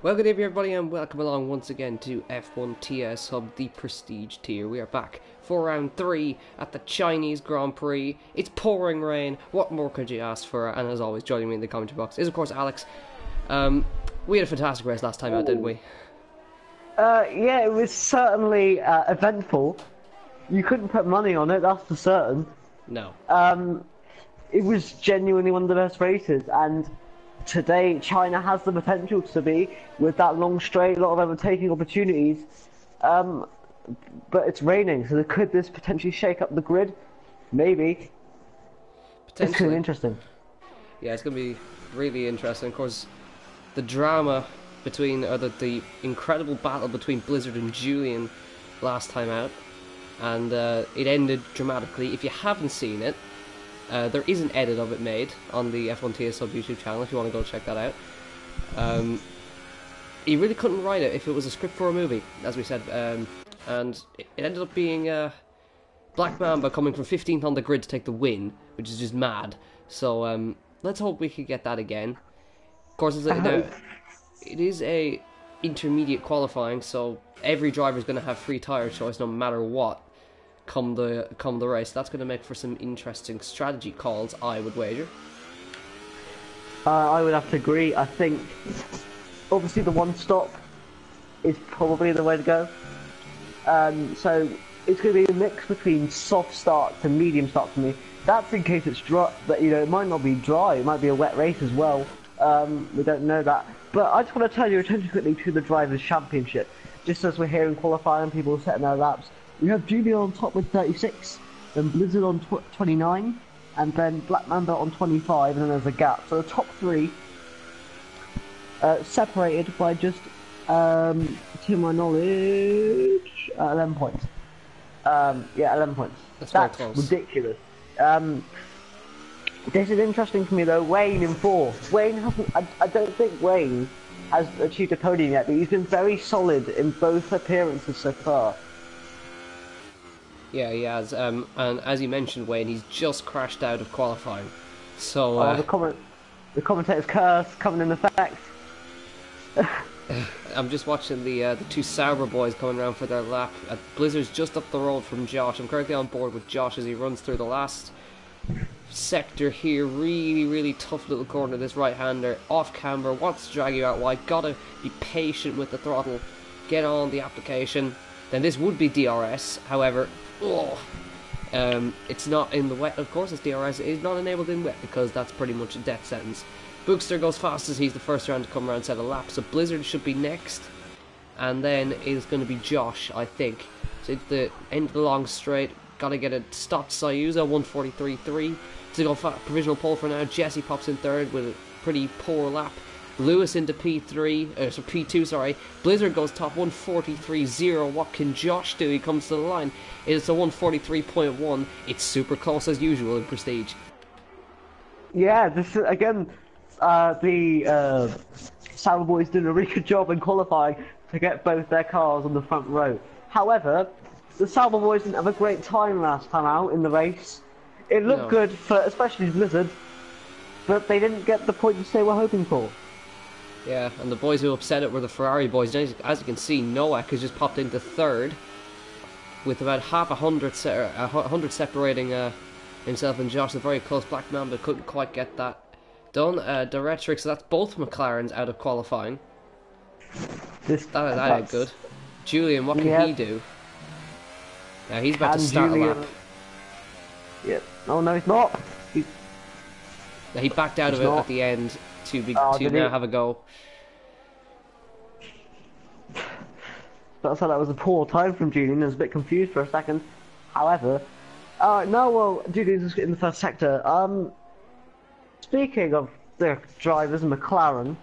Well, good evening everybody and welcome along once again to F1 TS Hub, the Prestige tier. We are back for round 3 at the Chinese Grand Prix. It's pouring rain, what more could you ask for? And as always, joining me in the commentary box is of course Alex. We had a fantastic race last time out, didn't we? Yeah, it was certainly eventful. You couldn't put money on it, that's for certain. No. It was genuinely one of the best races, and today China has the potential to be, with that long straight, a lot of overtaking opportunities. But it's raining, so could this potentially shake up the grid? Maybe. Potentially. It's going to be interesting. Yeah, it's going to be really interesting. Of course, the drama between, or the incredible battle between Blizzard and Julian last time out, and it ended dramatically. If you haven't seen it, there is an edit of it made on the F1 TS Sub YouTube channel if you want to go check that out. He really couldn't write it if it was a script for a movie, as we said, and it ended up being Black Mamba coming from 15th on the grid to take the win, which is just mad. So let's hope we can get that again. Of course, it is a intermediate qualifying, so every driver is going to have free tyre choice no matter what come the race. That's going to make for some interesting strategy calls, I would wager. I would have to agree. I think obviously the one stop is probably the way to go. So it's going to be a mix between soft start to medium start for me. That's in case it's dry, but it might not be dry. It might be a wet race as well. We don't know that. But I just want to turn your attention quickly to the Drivers' Championship. Just as we're here in qualifying, people setting their laps. We have Julian on top with 36, then Blizzard on 29, and then Black Mamba on 25, and then there's a gap. So the top three separated by just, to my knowledge, 11 points. Yeah, 11 points. That's ridiculous. This is interesting for me though. Wayne in 4th. Wayne hasn't. I don't think Wayne has achieved a podium yet, but he's been very solid in both appearances so far. Yeah, he has. And as you mentioned, Wayne, he's just crashed out of qualifying. So the commentator's curse coming in effect. I'm just watching the two Sauber boys coming around for their lap. Blizzard's just up the road from Josh. I'm currently on board with Josh as he runs through the last sector here. Really tough little corner. This right-hander off camber wants to drag you out wide. Gotta be patient with the throttle. Get on the application. Then this would be DRS. However, it's not in the wet. Of course, it's DRS. It is not enabled in wet because that's pretty much a death sentence. Bookster goes fast as he's the first round to come around set a lap. So Blizzard should be next, and then it's going to be Josh, I think. So it's the end of the long straight. Got to get a stopped Sayuza 143.3 to go provisional pole for now. Jesse pops in third with a pretty poor lap. Lewis into P2, sorry. Blizzard goes top 143.0. What can Josh do? He comes to the line. It's a 143.1. It's super close as usual in Prestige. Yeah, this is again the Sauber boys doing a really good job in qualifying to get both their cars on the front row. However, the Sauber boys didn't have a great time last time out in the race. It looked good for especially Blizzard, but they didn't get the points they were hoping for. Yeah, and the boys who upset it were the Ferrari boys. As you can see, Nowak has just popped into third with about half a hundred separating himself and Josh. A very close. Black Mamba couldn't quite get that done. Directrix, so that's both McLarens out of qualifying. That ain't good. Julian, what can he do? Yeah, he's about to start a lap. Yep. Oh no, he's not. He backed out of it at the end to now have a go. That's how that was a poor time from Julian. I was a bit confused for a second. However, Julian's in the first sector. Speaking of the drivers and McLaren,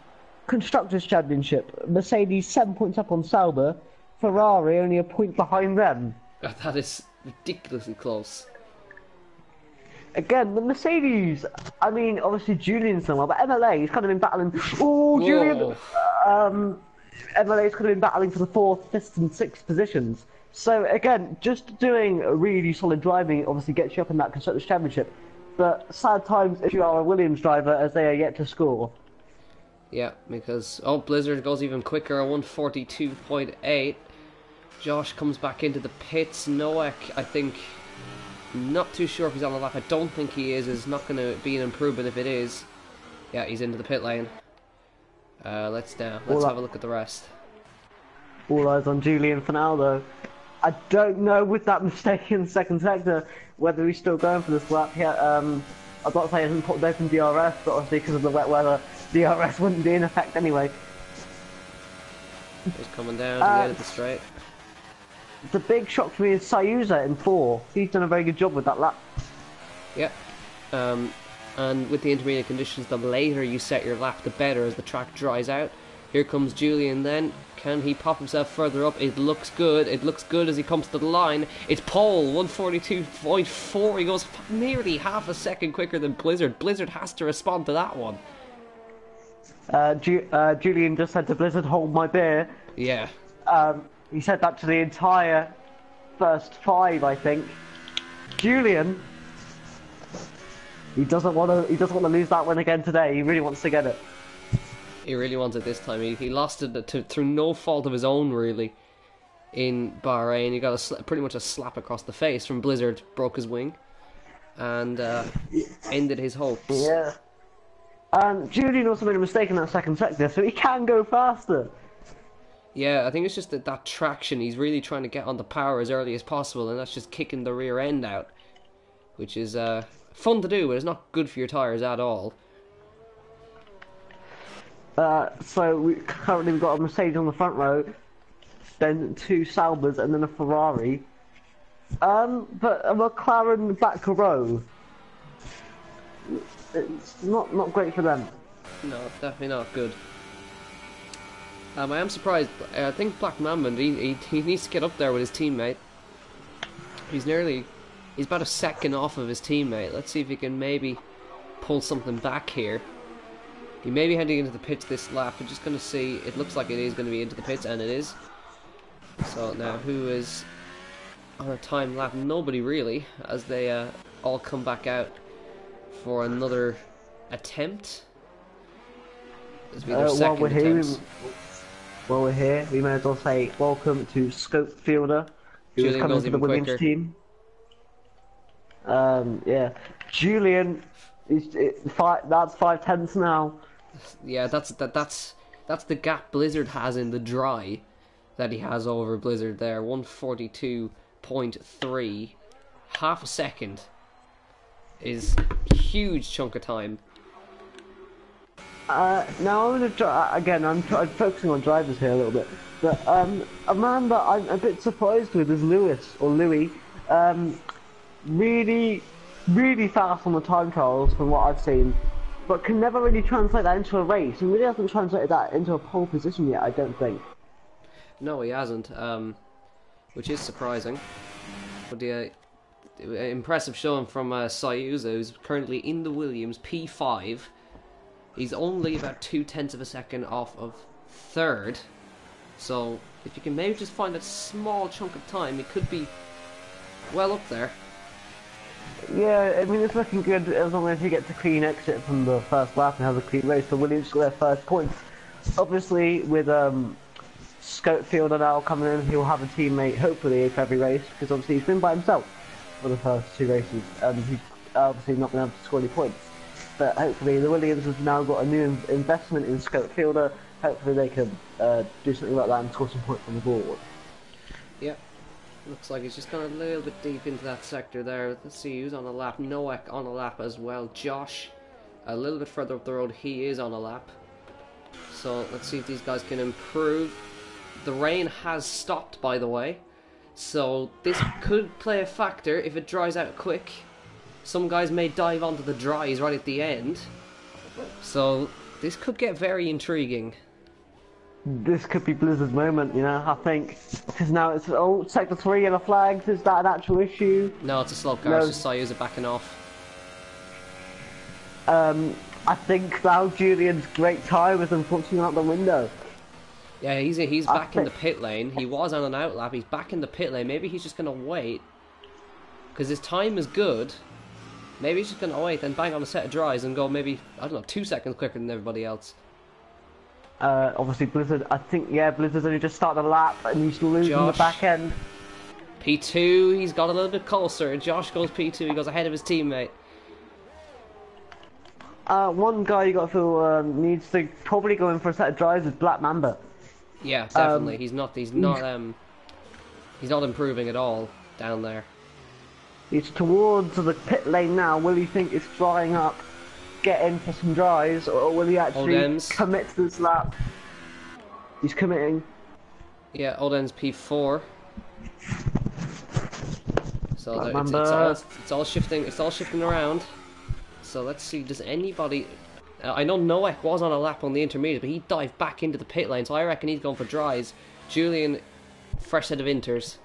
Constructors' Championship, Mercedes 7 points up on Sauber, Ferrari only a point behind them. That is ridiculously close. Again, the Mercedes, I mean, obviously Julian's done well, but MLA's kind of been battling. Oh, Julian! MLA's kind of been battling for the 4th, 5th, and 6th positions. So, again, just doing a really solid driving obviously gets you up in that Constructors' Championship. But sad times if you are a Williams driver, as they are yet to score. Yeah, because Blizzard goes even quicker, a 142.8. Josh comes back into the pits. Noek, I think, not too sure if he's on the lap. I don't think he is. It's not going to be an improvement if it is. Yeah, he's into the pit lane. Let's have a look at the rest. All eyes on Julian for now, though. I don't know with that mistake in the second sector whether he's still going for this lap. Yeah, I'd like to say he hasn't popped open DRS, but obviously because of the wet weather, DRS wouldn't be in effect anyway. He's coming down to the end of the straight. The big shock for me is Sayuza in 4. He's done a very good job with that lap. Yeah. And with the intermediate conditions, the later you set your lap, the better as the track dries out. Here comes Julian then. Can he pop himself further up? It looks good. It looks good as he comes to the line. It's Pole, 142.4. He goes nearly half a second quicker than Blizzard. Blizzard has to respond to that one. Julian just said to Blizzard, hold my beer. Yeah. He said that to the entire first 5, I think. Julian, he doesn't want to lose that one again today. He really wants to get it. He really wants it this time. He lost it through no fault of his own, really, in Bahrain. He got pretty much a slap across the face from Blizzard, broke his wing, and ended his hopes. Yeah. Julian also made a mistake in that second sector, so he can go faster. Yeah, I think it's just that traction. He's really trying to get on the power as early as possible, and that's just kicking the rear end out, which is fun to do, but it's not good for your tyres at all. So we've got a Mercedes on the front row, then 2 Saubers, and then a Ferrari. But a McLaren back row, it's not great for them. No, definitely not good. I am surprised. I think Black Mamba, he needs to get up there with his teammate. He's about a second off of his teammate. Let's see if he can maybe pull something back here. He may be heading into the pits this lap. We're just going to see. It looks like it is going to be into the pits, and it is. So now, who is on a time lap? Nobody really, as they all come back out for another attempt. This will be their second attempt. While we're here, we may as well say welcome to Scope Fielder, who is coming to the Williams team. Yeah, Julian, that's 5/10 now. Yeah, that's the gap Blizzard has in the dry that he has over Blizzard there. 142.3, half a second is a huge chunk of time. Now I'm going to again. I'm focusing on drivers here a little bit, but a man that I'm a bit surprised with is Louis. Really fast on the time trials from what I've seen, but can never really translate that into a race. He really hasn't translated that into a pole position yet, I don't think. No, he hasn't, which is surprising. But the impressive showing from Sayuza, who's currently in the Williams P5. He's only about 0.2 of a second off of third, so if you can maybe just find a small chunk of time, it could be well up there. Yeah, I mean, it's looking good as long as he gets a clean exit from the first lap and has a clean race. The Williams got their first points. Obviously, with Scope Fielder now coming in, he'll have a teammate, hopefully, for every race, because obviously he's been by himself for the first 2 races, and he's obviously not been able to score any points. But hopefully the Williams has now got a new investment in Scope Fielder. Hopefully they can do something like that and score some points on the board. Yeah, looks like he's just gone a little bit deep into that sector there. Let's see who's on a lap. Noek on a lap as well. Josh, a little bit further up the road, he is on a lap. So let's see if these guys can improve. The rain has stopped, by the way, so this could play a factor if it dries out quick. Some guys may dive onto the dries right at the end, so this could get very intriguing. This could be Blizzard's moment, you know, I think, because now it's sector 3 yellow flags. Is that an actual issue? No, it's a slope car. It's just Sayuza backing off. I think now Julian's great time is unfortunately out the window. Yeah, he's back in the pit lane. He was on an outlap. He's back in the pit lane. Maybe he's just going to wait, because his time is good. Maybe he's just going to wait and bang on a set of dries and go maybe, I don't know, 2 seconds quicker than everybody else. Obviously Blizzard, I think, yeah, Blizzard's only just started a lap and he's losing the Josh. back end. P2, he's got a little bit closer. Josh goes P2, he goes ahead of his teammate. One guy you got to feel needs to probably go in for a set of drives is Black Mamba. Yeah, definitely. He's not improving at all down there. He's towards the pit lane now. Will he think it's drying up, get in for some drives, or will he actually commit to this lap? He's committing. Yeah, Oden's P4. So it's all shifting. It's all shifting around. So let's see. Does anybody? I know Noek was on a lap on the intermediate, but he dived back into the pit lane. So I reckon he's going for dries. Julian, fresh set of inters.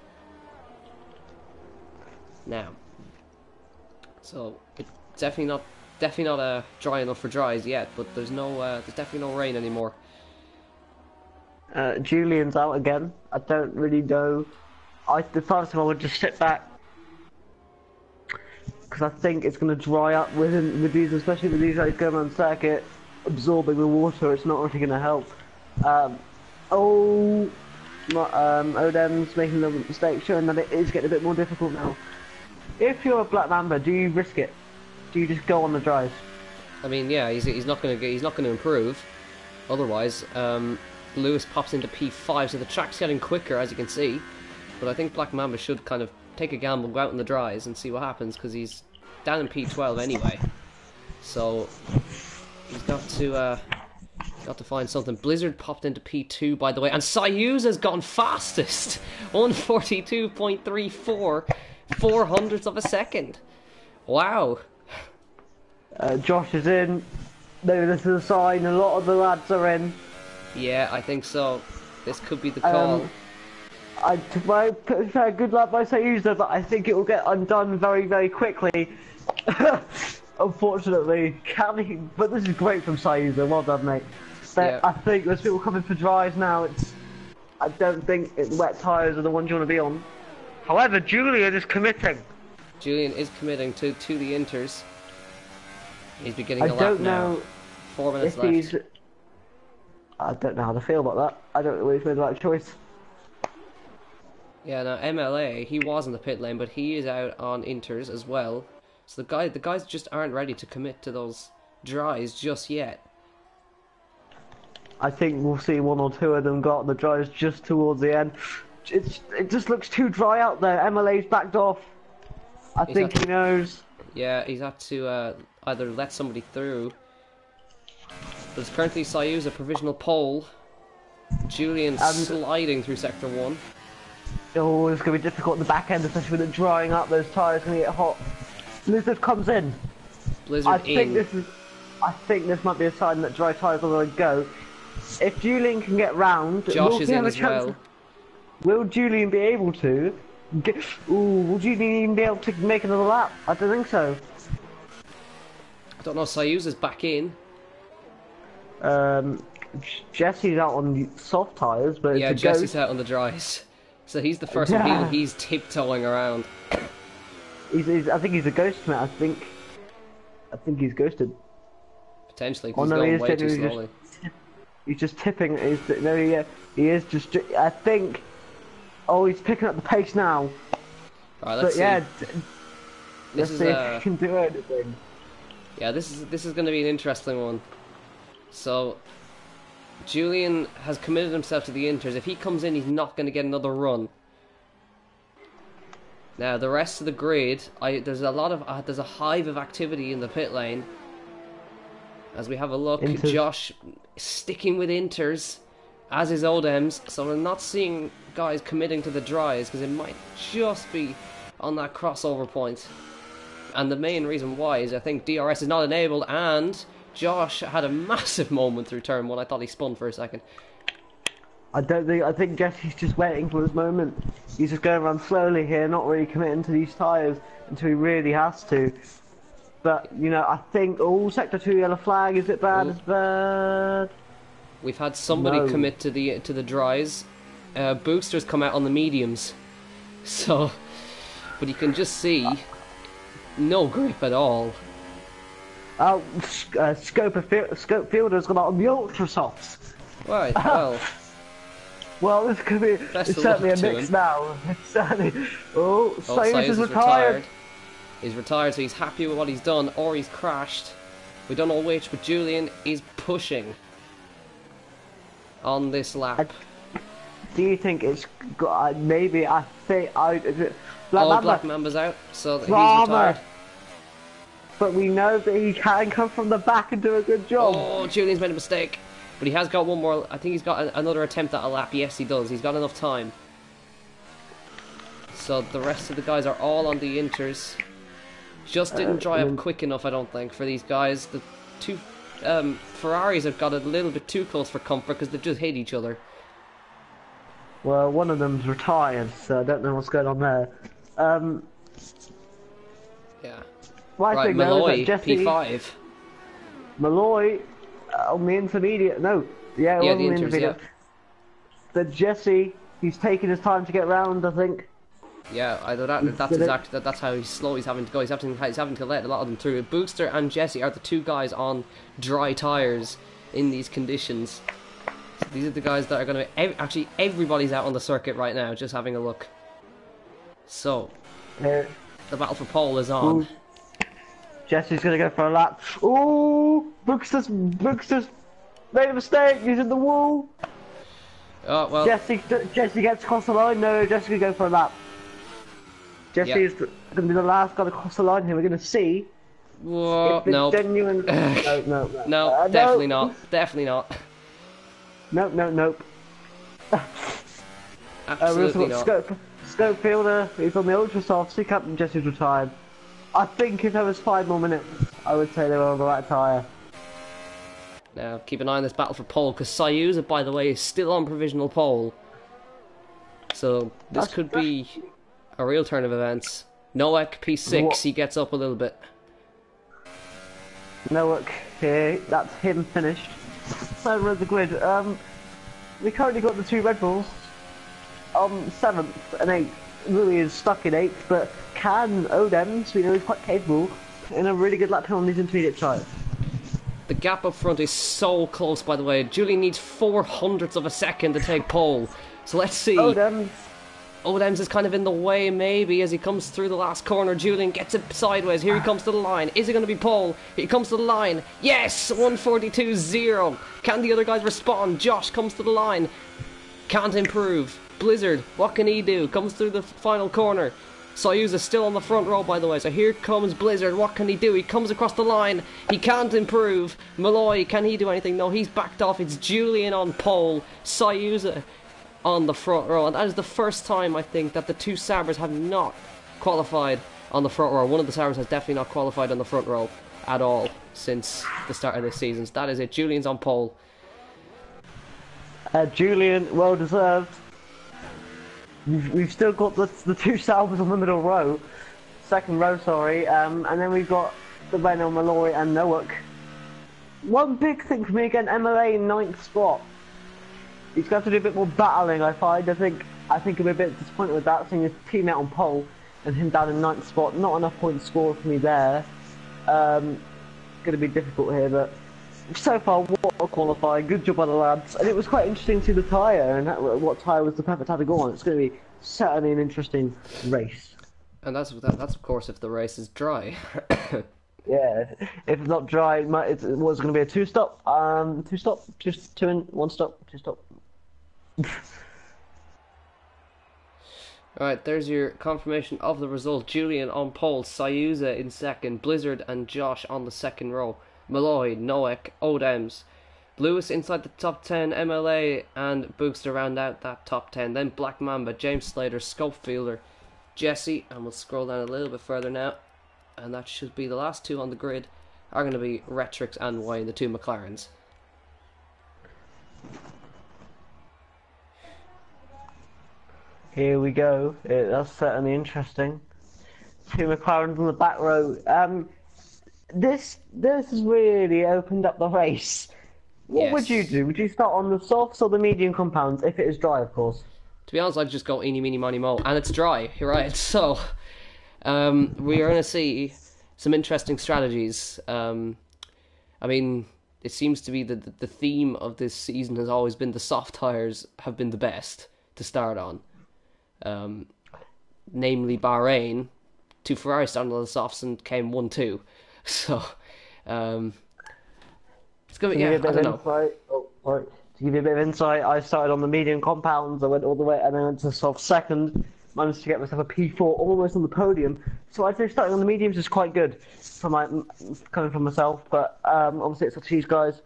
Now. So it's definitely not dry enough for dries yet. But there's definitely no rain anymore. Julian's out again. I don't really know. I decided I would just sit back because I think it's going to dry up with these, especially with these guys going on circuit, absorbing the water. It's not really going to help. Odem's making a little mistake, showing that it is getting a bit more difficult now. If you're a Black Mamba, do you risk it? Do you just go on the dries? I mean, yeah, he's not going to improve. Otherwise, Lewis pops into P5, so the track's getting quicker, as you can see. But I think Black Mamba should kind of take a gamble, go out in the dries, and see what happens, because he's down in P12 anyway. So he's got to find something. Blizzard popped into P2, by the way, and Soyuz has gone fastest, 142.34, 400ths of a second. Wow. Josh is in. Maybe this is a sign. A lot of the lads are in. Yeah, I think so. This could be the call. Good luck by Sayuza, but I think it will get undone very, very quickly. Unfortunately, but this is great from Sayuza. Well done, mate. Yeah. I think there's people coming for dries now. I don't think wet tyres are the ones you want to be on. However, Julian is committing. Julian is committing to the inters. He's beginning a lap now. 4 minutes left. I don't know how to feel about that. I don't know if he's made the right choice. Yeah, now MLA, he was in the pit lane, but he is out on inters as well. So the guys just aren't ready to commit to those dries just yet. I think we'll see one or two of them got on the dries just towards the end. It just looks too dry out there. MLA's backed off. I think he knows. Yeah, he's had to either let somebody through. But it's currently Soyuz a provisional pole. Julian sliding through sector 1. Oh, it's going to be difficult at the back end, especially with it drying up. Those tyres going to get hot. Blizzard comes in. I think this might be a sign that dry tyres are going to go. If Julian can get round, Josh is in as well. Will Julian be able to? Will Julian even be able to make another lap? I don't think so. I don't know. Soyuz is back in. Jesse's out on soft tyres, but yeah, Jesse's out on the dries. So he's the first one. He's tiptoeing around. I think he's a ghost, mate. I think he's ghosted. Potentially, because he's going way too slowly. He's just tipping. He is just. I think. Oh, he's picking up the pace now. Alright, let's see. Let's see if he can do anything. Yeah, this is going to be an interesting one. So, Julian has committed himself to the inters. If he comes in, he's not going to get another run. Now, the rest of the grid, there's a hive of activity in the pit lane. As we have a look, Josh sticking with inters, as is Odems. So we're not seeing guys committing to the dries because it might just be on that crossover point. And the main reason why is I think DRS is not enabled, and Josh had a massive moment through turn 1. I thought he spun for a second. I think Jesse's just waiting for his moment. He's just going around slowly here, not really committing to these tyres until he really has to. But, you know, I think, sector 2 yellow flag, is it bad? It's bad. We've had somebody commit to the dries. Boosters come out on the mediums. So, but you can just see no grip at all. Scope Fielder's gone out on the ultra softs. Right, well, Well, this could be. Best It's of certainly a luck to mix him. now. It's certainly. Oh, Sayus Sayus is is retired. He's retired, so he's happy with what he's done, or he's crashed. We don't know which, but Julian is pushing on this lap. Do you think it's got? Maybe I think I. Black Mamba's out, so he's Drama. retired. But we know that he can come from the back and do a good job. Oh, Julian's made a mistake. But he has got one more. I think he's got another attempt at a lap. Yes, he does. He's got enough time. So the rest of the guys are all on the inters. Just didn't dry up quick enough, I don't think, for these guys. The two Ferraris have got a little bit too close for comfort because they've just hit each other. Well, one of them's retired, so I don't know what's going on there. Yeah. Right, Malloy, Jesse, P5. Malloy on the intermediate. No, yeah, Yeah, on the inters, yeah. But Jesse, he's taking his time to get round, I think. Yeah, that's how he's slow. He's having to go. He's having to let a lot of them through. Bookster and Jesse are the two guys on dry tires in these conditions. So these are the guys that are going to. Actually, everybody's out on the circuit right now, just having a look. So, the battle for pole is on. Ooh. Jesse's gonna go for a lap. Ooh, Bookster's made a mistake. He's in the wall. Oh well. Jesse gets across the line. No, Jesse can go for a lap. Jesse is going to be the last guy to cross the line here. We're going to see. Whoa, no. Genuine. No, definitely not. Definitely not. Nope. Absolutely not. Scope Fielder, he's on the ultra soft. See, Captain Jesse's retired. I think if there was 5 more minutes, I would say they were on the right tyre. Now, keep an eye on this battle for pole, because Sayuza, by the way, is still on provisional pole. So, this could be a real turn of events. Noek, P6, he gets up a little bit. Noek here, that's him finished. So, we're at the grid. We currently got the 2 Red Bulls on 7th and 8th. Louis is stuck in 8th, but can Odems, we know he's quite capable, in a really good lap time on these intermediate tyres. The gap up front is so close, by the way. Julian needs 0.04 of a second to take pole. So let's see. Odems is kind of in the way, maybe, as he comes through the last corner. Julian gets it sideways. Here he comes to the line. Is it going to be pole? He comes to the line. Yes! 1:42.0. Can the other guys respond? Josh comes to the line. Can't improve. Blizzard, what can he do? Comes through the final corner. Soyuz is still on the front row, by the way. So here comes Blizzard. What can he do? He comes across the line. He can't improve. Malloy, can he do anything? No, he's backed off. It's Julian on pole. Soyuz on the front row. And that is the first time, I think, that the two Sabres have not qualified on the front row. One of the Sabres has definitely not qualified on the front row at all since the start of this season. So that is it. Julian's on pole. Julian, well deserved. We've still got the 2 Sabres on the middle row. Second row, sorry. And then we've got the Renault, Malloy and Noak. One big thing for me again, MLA in 9th spot. He's going to do a bit more battling, I find. I think he'll be a bit disappointed with that, seeing his teammate on pole and him down in 9th spot. Not enough points scored for me there. Going to be difficult here, but so far, what a qualifying. Good job by the lads. And it was quite interesting to see the tyre and what tyre was the perfect tyre to go on. It's going to be certainly an interesting race. And that's of course if the race is dry. Yeah, if it's not dry, it was going to be a 2-stop. 2-stop, just 2 in, 1 stop, 2-stop. Alright, there's your confirmation of the result. Julian on pole, Sayuza in second, Blizzard and Josh on the second row. Malloy, Noek, Odems, Lewis inside the top 10, MLA and Books to round out that top 10. Then Black Mamba, James Slater, Scopefielder, Jesse, and we'll scroll down a little bit further now. And that should be the last 2 on the grid are going to be Retrix and Wayne, the 2 McLarens. Here we go. That's certainly interesting. 2 McLarens on the back row. This has really opened up the race. What would you do? Would you start on the softs or the medium compounds, if it is dry, of course? To be honest, I'd just go eeny, meeny, miny, mo. And it's dry, you're right. So, we are going to see some interesting strategies. I mean, it seems to be that the theme of this season has always been the soft tyres have been the best to start on. Namely Bahrain, 2 Ferrari started on the softs and came 1-2. So, it's going to be, yeah, I don't know. To give you a bit of insight, I started on the medium compounds, I went all the way, and then went to soft second, managed to get myself a P4 almost on the podium. So I'd say starting on the mediums is quite good, coming from myself, but obviously it's up to these guys.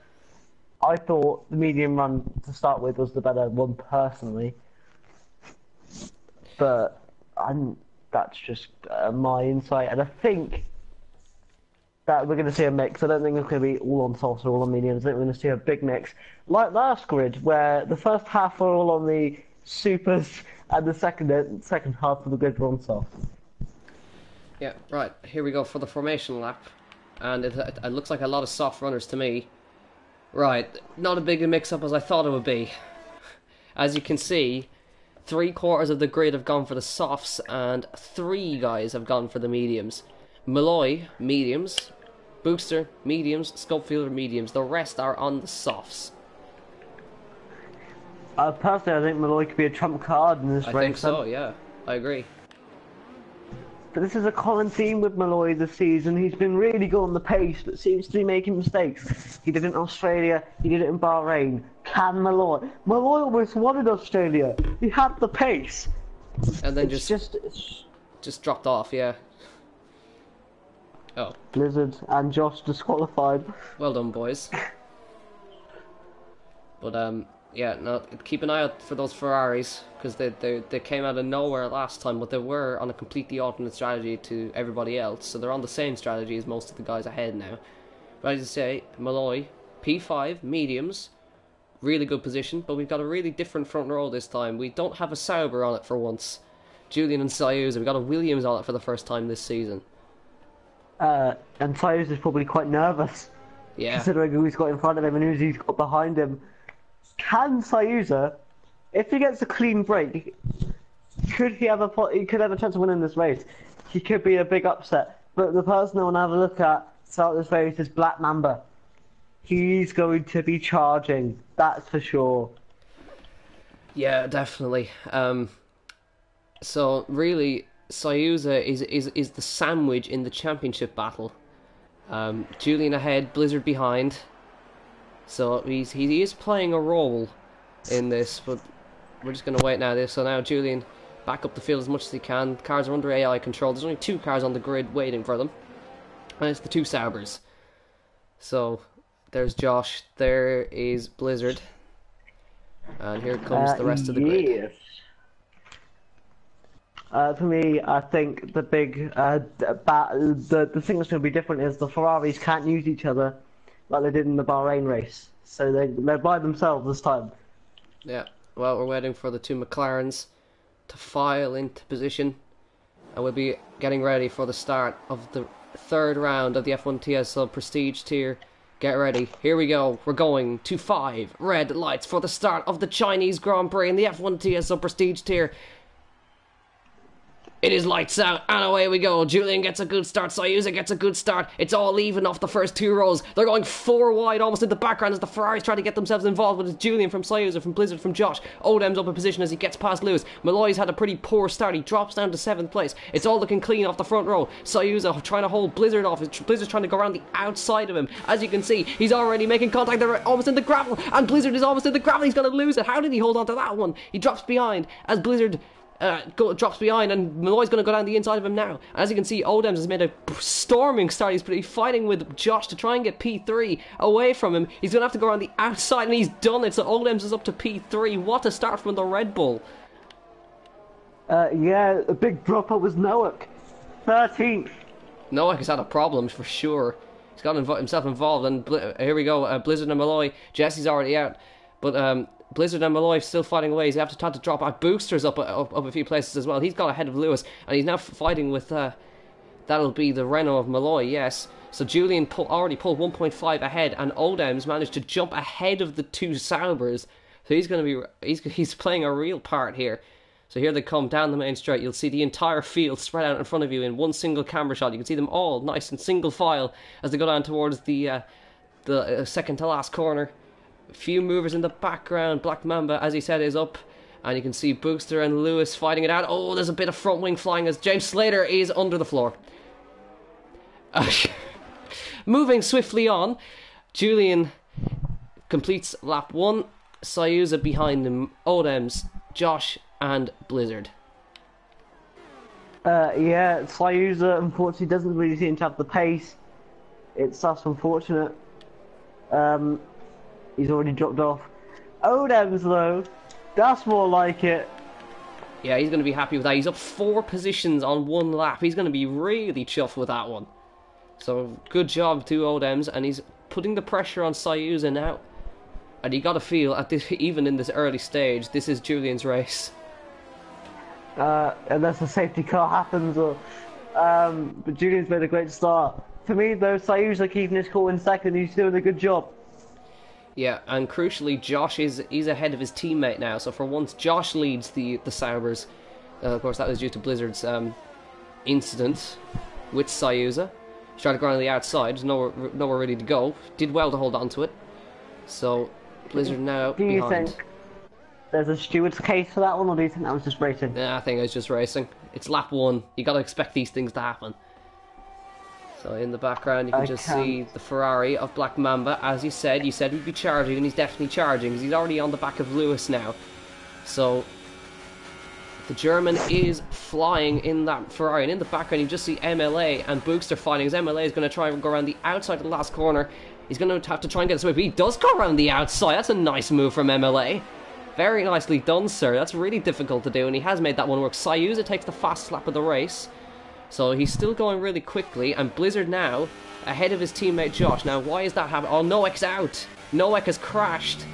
I thought the medium run to start with was the better one personally, but that's just my insight, and I think that we're going to see a mix. I don't think it's going to be all on softs or all on mediums. I think we're going to see a big mix, like last grid, where the first half were all on the supers and the second half of the grid were on softs. Yeah, right. Here we go for the formation lap, and it looks like a lot of soft runners to me. Right, not a big a mix-up as I thought it would be. As you can see, 3/4 of the grid have gone for the softs, and 3 guys have gone for the mediums. Malloy, mediums. Booster, mediums. Scopefielder, mediums. The rest are on the softs. Personally, I think Malloy could be a trump card in this race. I think so, yeah. I agree. But this is a common theme with Malloy this season. He's been really good on the pace, but seems to be making mistakes. He did it in Australia, he did it in Bahrain. Can Malloy? Malloy almost won in Australia. He had the pace. And then just dropped off, yeah. Oh. Blizzard and Josh disqualified. Well done, boys. But yeah, no, keep an eye out for those Ferraris, because they came out of nowhere last time, but they were on a completely alternate strategy to everybody else, so they're on the same strategy as most of the guys ahead now. But as I say, Malloy, P5, mediums, really good position, but we've got a really different front row this time. We don't have a Sauber on it for once. Julian and Sayuza, we've got a Williams on it for the first time this season. And Sayuza is probably quite nervous, considering who he's got in front of him and who he's got behind him. Can Sayuza, if he gets a clean break, could he have he could have a chance of winning this race? He could be a big upset. But the person I want to have a look at start this race is Black Mamba. He's going to be charging, that's for sure. Yeah, definitely. So really, Sayuza is the sandwich in the championship battle. Julian ahead, Blizzard behind. So he is playing a role in this, but we're just going to wait now. So now Julian back up the field as much as he can. Cars are under AI control. There's only 2 cars on the grid waiting for them, and it's the 2 Saubers. So there's Josh, there is Blizzard, and here comes the rest of the grid. For me, I think the big the thing that's going to be different is the Ferraris can't use each other like they did in the Bahrain race, so they're by themselves this time. Yeah, well, we're waiting for the 2 McLarens to file into position, and we'll be getting ready for the start of the 3rd round of the F1 TSL Prestige tier. Get ready, here we go, we're going to 5 red lights for the start of the Chinese Grand Prix in the F1 TSL Prestige tier. It is lights out, and away we go. Julian gets a good start, Sayuza gets a good start. It's all even off the first 2 rows. They're going 4 wide, almost in the background, as the Ferraris try to get themselves involved. But it's Julian from Sayuza, from Blizzard, from Josh. Odem's up in position as he gets past Lewis. Malloy's had a pretty poor start. He drops down to 7th place. It's all looking clean off the front row. Sayuza trying to hold Blizzard off. Blizzard's trying to go around the outside of him. As you can see, he's already making contact. They're almost in the gravel, and Blizzard is almost in the gravel. He's going to lose it. How did he hold on to that one? He drops behind as Blizzard drops behind, and Malloy's going to go down the inside of him now. As you can see, Odems has made a storming start. He's fighting with Josh to try and get P3 away from him. He's going to have to go around the outside, and he's done it. So Odems is up to P3. What a start from the Red Bull. Yeah, a big drop up was Nowak, 13th. Nowak has had a problem for sure. He's got himself involved, and here we go. Blizzard and Malloy. Jesse's already out, but Blizzard and Malloy still fighting away. He's have to drop out. Booster's up a few places as well. He's got ahead of Lewis, and he's now fighting with that'll be the Renault of Malloy, yes. So Julian already pulled 1.5 ahead, and Odems managed to jump ahead of the 2 Saubers. So he's going to be he's playing a real part here. So here they come down the main straight. You'll see the entire field spread out in front of you in one single camera shot. You can see them all nice and single file as they go down towards the the second to last corner. A few movers in the background. Black Mamba, as he said, is up. And you can see Boogster and Lewis fighting it out. Oh, there's a bit of front wing flying as James Slater is under the floor. Moving swiftly on, Julian completes lap 1. Sayuza behind him. Odems, Josh, and Blizzard. Yeah, Sayuza unfortunately doesn't really seem to have the pace. That's unfortunate. He's already dropped off. Odems though, that's more like it. Yeah, he's going to be happy with that. He's up 4 positions on 1 lap. He's going to be really chuffed with that one. So, good job to Odems, and he's putting the pressure on Sayuza now. And you got to feel, even in this early stage, this is Julian's race. Unless a safety car happens, but Julian's made a great start. For me, though, Sayuza keeping his cool in second. He's doing a good job. Yeah, and crucially, Josh he's ahead of his teammate now. So for once, Josh leads the Saubers. Of course, that was due to Blizzard's incident with Sayuza. He's trying to go around the outside. There's nowhere ready to go. Did well to hold on to it. So Blizzard now do you behind. think there's a steward's case for that one, or do you think that was just racing? Yeah, I think it was just racing. It's lap 1. You got to expect these things to happen. So in the background you can see the Ferrari of Black Mamba. As you said he'd be charging, and he's definitely charging because he's already on the back of Lewis now. So the German is flying in that Ferrari, and in the background you just see MLA and Boogster fighting as MLA is going to try and go around the outside of the last corner. He's going to have to try and get this away, but he does go around the outside. That's a nice move from MLA. Very nicely done, sir. That's really difficult to do, and he has made that one work. Sayuza takes the fast lap of the race. So he's still going really quickly, and Blizzard now ahead of his teammate Josh. Now, why is that happening? Oh, Noek's out. Noek has crashed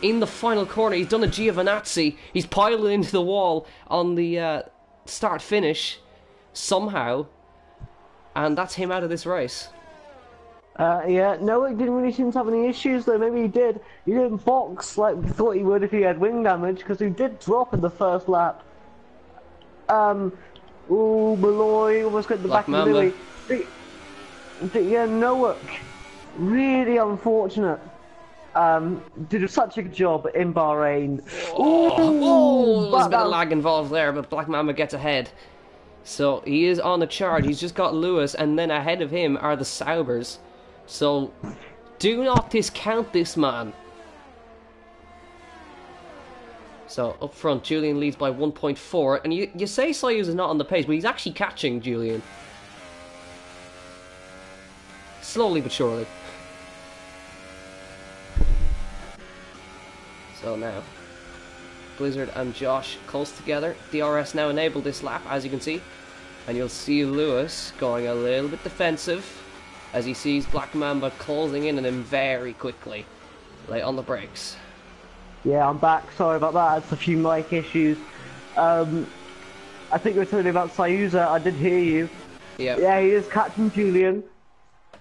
in the final corner. He's done a Giovinazzi. He's piled into the wall on the start-finish somehow, and that's him out of this race. Yeah, Noek didn't really seem to have any issues, though. Maybe he did. He didn't box like we thought he would if he had wing damage, because he did drop in the first lap. Ooh, Malloy almost got the Black back of the Louis. Yeah, Noek, really unfortunate. Did such a good job in Bahrain. Oh, there's a bit of lag involved there, but Black Mamba gets ahead. So he is on the charge. He's just got Lewis, and then ahead of him are the Saubers. So do not discount this man. So up front, Julian leads by 1.4, and you say Sayuza is not on the pace, but he's actually catching Julian. Slowly but surely. So now, Blizzard and Josh close together. DRS now enabled this lap, as you can see. And you'll see Lewis going a little bit defensive as he sees Black Mamba closing in on him very quickly. Late on the brakes. Yeah, I'm back. Sorry about that. It's a few mic issues. I think you were telling me about Sayuza. I did hear you. Yeah. Yeah, he is catching Julian.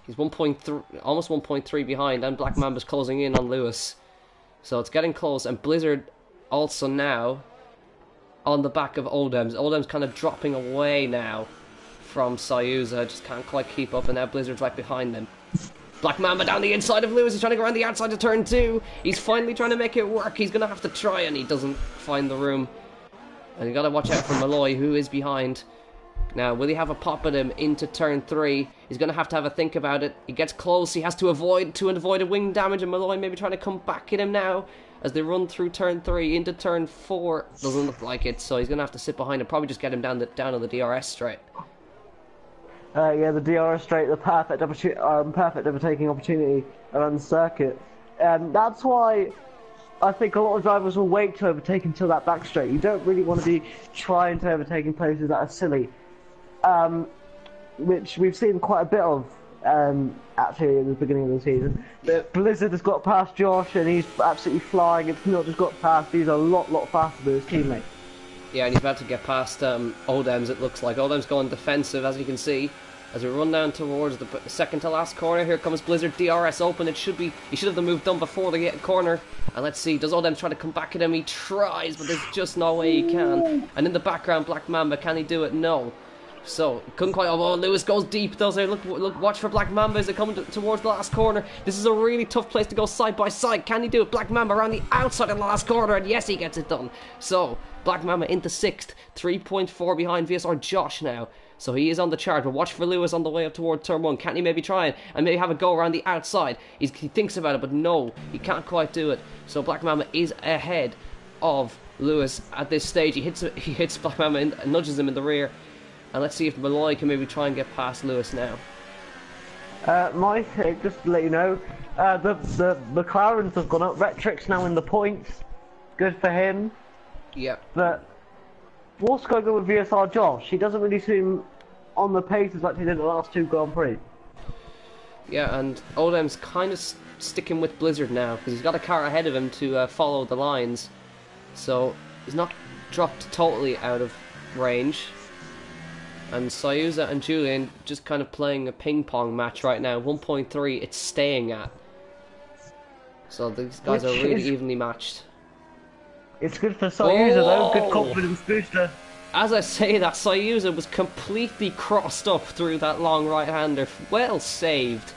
He's 1.3, almost 1.3 behind, and Black Mamba's closing in on Lewis. So it's getting close, and Blizzard also now on the back of Oldem's. Oldem's kind of dropping away now from Sayuza. Just can't quite keep up, and now Blizzard's right behind them. Black Mamba down the inside of Lewis. He's trying to go around the outside of turn 2. He's finally trying to make it work. He's going to have to try, and he doesn't find the room. And you got to watch out for Malloy, who is behind. Now, will he have a pop at him into turn 3? He's going to have a think about it. He gets close. He has to avoid a wing damage, and Malloy maybe trying to come back at him now as they run through turn 3 into turn 4. Doesn't look like it, so he's going to have to sit behind and probably just get him down on the DRS straight. Yeah, the DRS straight, the perfect overtaking opportunity around the circuit. That's why I think a lot of drivers will wait to overtake until that back straight. You don't really want to be trying to overtake in places that are silly. Which we've seen quite a bit of actually in the beginning of the season. But Blizzard has got past Josh and he's absolutely flying. It's not just got past, he's a lot faster than his teammate. Yeah, and he's about to get past Oldem's, it looks like. Oldem's going defensive, as you can see. As we run down towards the second to last corner, here comes Blizzard. DRS open. He should have the move done before the corner. And let's see, does Oldem try to come back at him? He tries, but there's just no way he can. And in the background, Black Mamba, can he do it? No. So, couldn't quite... Oh, Lewis goes deep, does it? Look, watch for Black Mamba as they come towards the last corner. This is a really tough place to go side by side. Can he do it? Black Mamba around the outside of the last corner, and yes, he gets it done. So, Black Mamba into 6th, 3.4 behind VSR Josh now. So he is on the chart, but watch for Lewis on the way up toward turn 1. Can't he maybe try and maybe have a go around the outside? He thinks about it, but no, he can't quite do it. So Black Mamba is ahead of Lewis at this stage. He hits Black Mamba and nudges him in the rear. And let's see if Malloy can maybe try and get past Lewis now. My take, just to let you know, the McLarens have gone up. Retrix now in the points. Good for him. Yep. But what's going on with VSR Josh? He doesn't really seem on the pace as like he did the last 2 Grand Prix. Yeah, and Odem's kind of sticking with Blizzard now because he's got a car ahead of him to follow the lines. So he's not dropped totally out of range. And Soyuza and Julian just kind of playing a ping pong match right now. 1.3 it's staying at. So these guys are really evenly matched. It's good for Soyuza though, good confidence booster. As I say that, Soyuza was completely crossed up through that long right-hander. Well saved.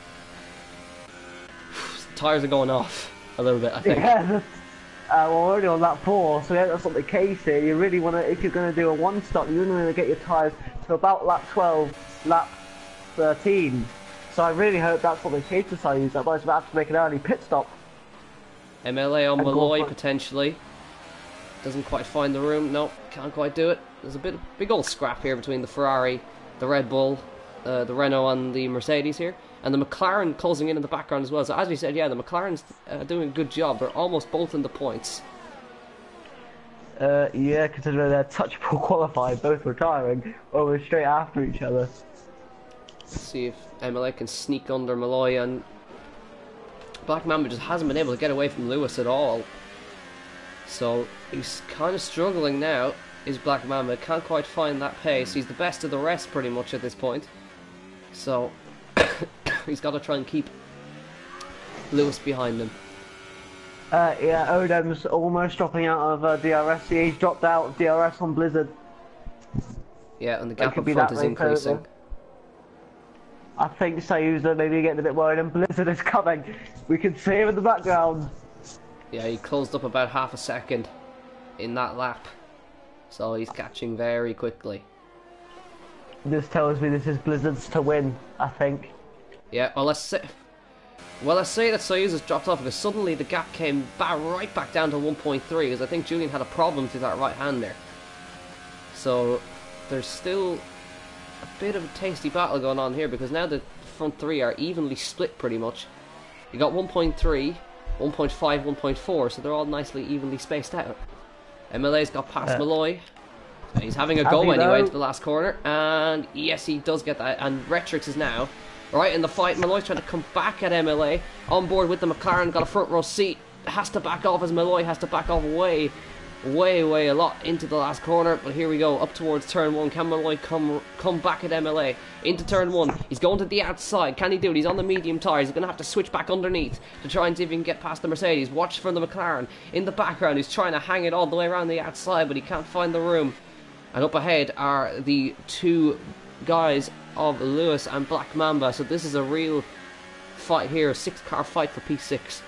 Tyres are going off a little bit, I think. Yeah, well, we're already on lap 4, so yeah, that's not the case here. You really want to, if you're going to do a 1-stop, you really want to get your tyres to about lap 12, lap 13. So I really hope that's what the case for Soyuza, otherwise we'll have to make an early pit stop. MLA on Malloy potentially. Doesn't quite find the room. Nope, can't quite do it. There's a big old scrap here between the Ferrari, the Red Bull, the Renault and the Mercedes here. And the McLaren closing in the background as well. So as we said, yeah, the McLaren's doing a good job. They're almost both in the points. Yeah, considering they're touchable qualified, both retiring almost straight after each other. Let's see if MLA can sneak under Malloy, and Black Mamba just hasn't been able to get away from Lewis at all. So he's kind of struggling now, is Black Mamba. Can't quite find that pace. He's the best of the rest pretty much at this point. So he's got to try and keep Lewis behind him. Yeah, Odem's almost dropping out of DRS. He's dropped out of DRS on Blizzard. Yeah, and the gap up front is increasing. I think Soyuza maybe getting a bit worried, and Blizzard is coming. We can see him in the background. Yeah, he closed up about half a second in that lap. So he's catching very quickly. This tells me this is Blizzard's to win, I think. Yeah, well, let's say that Soyuza's dropped off because suddenly the gap came right back down to 1.3 because I think Julian had a problem through that right-hander. So there's still a bit of a tasty battle going on here because now the front 3 are evenly split pretty much. You got 1.3, 1.5, 1.4, so they're all nicely evenly spaced out. MLA's got past Malloy. He's having a go anyway into the last corner, and yes, he does get that. And Retrix is now right in the fight. Malloy's trying to come back at MLA. On board with the McLaren, got a front row seat. Has to back off as Malloy has to back off way a lot into the last corner. But here we go, up towards turn 1. Can Malloy come back at MLA into turn 1? He's going to the outside. Can he do it? He's on the medium tyres. He's going to have to switch back underneath to try and see if he can get past the Mercedes. Watch for the McLaren in the background. He's trying to hang it all the way around the outside, but he can't find the room. And up ahead are the 2 guys of Lewis and Black Mamba. So this is a real fight here, a 6-car fight for P6.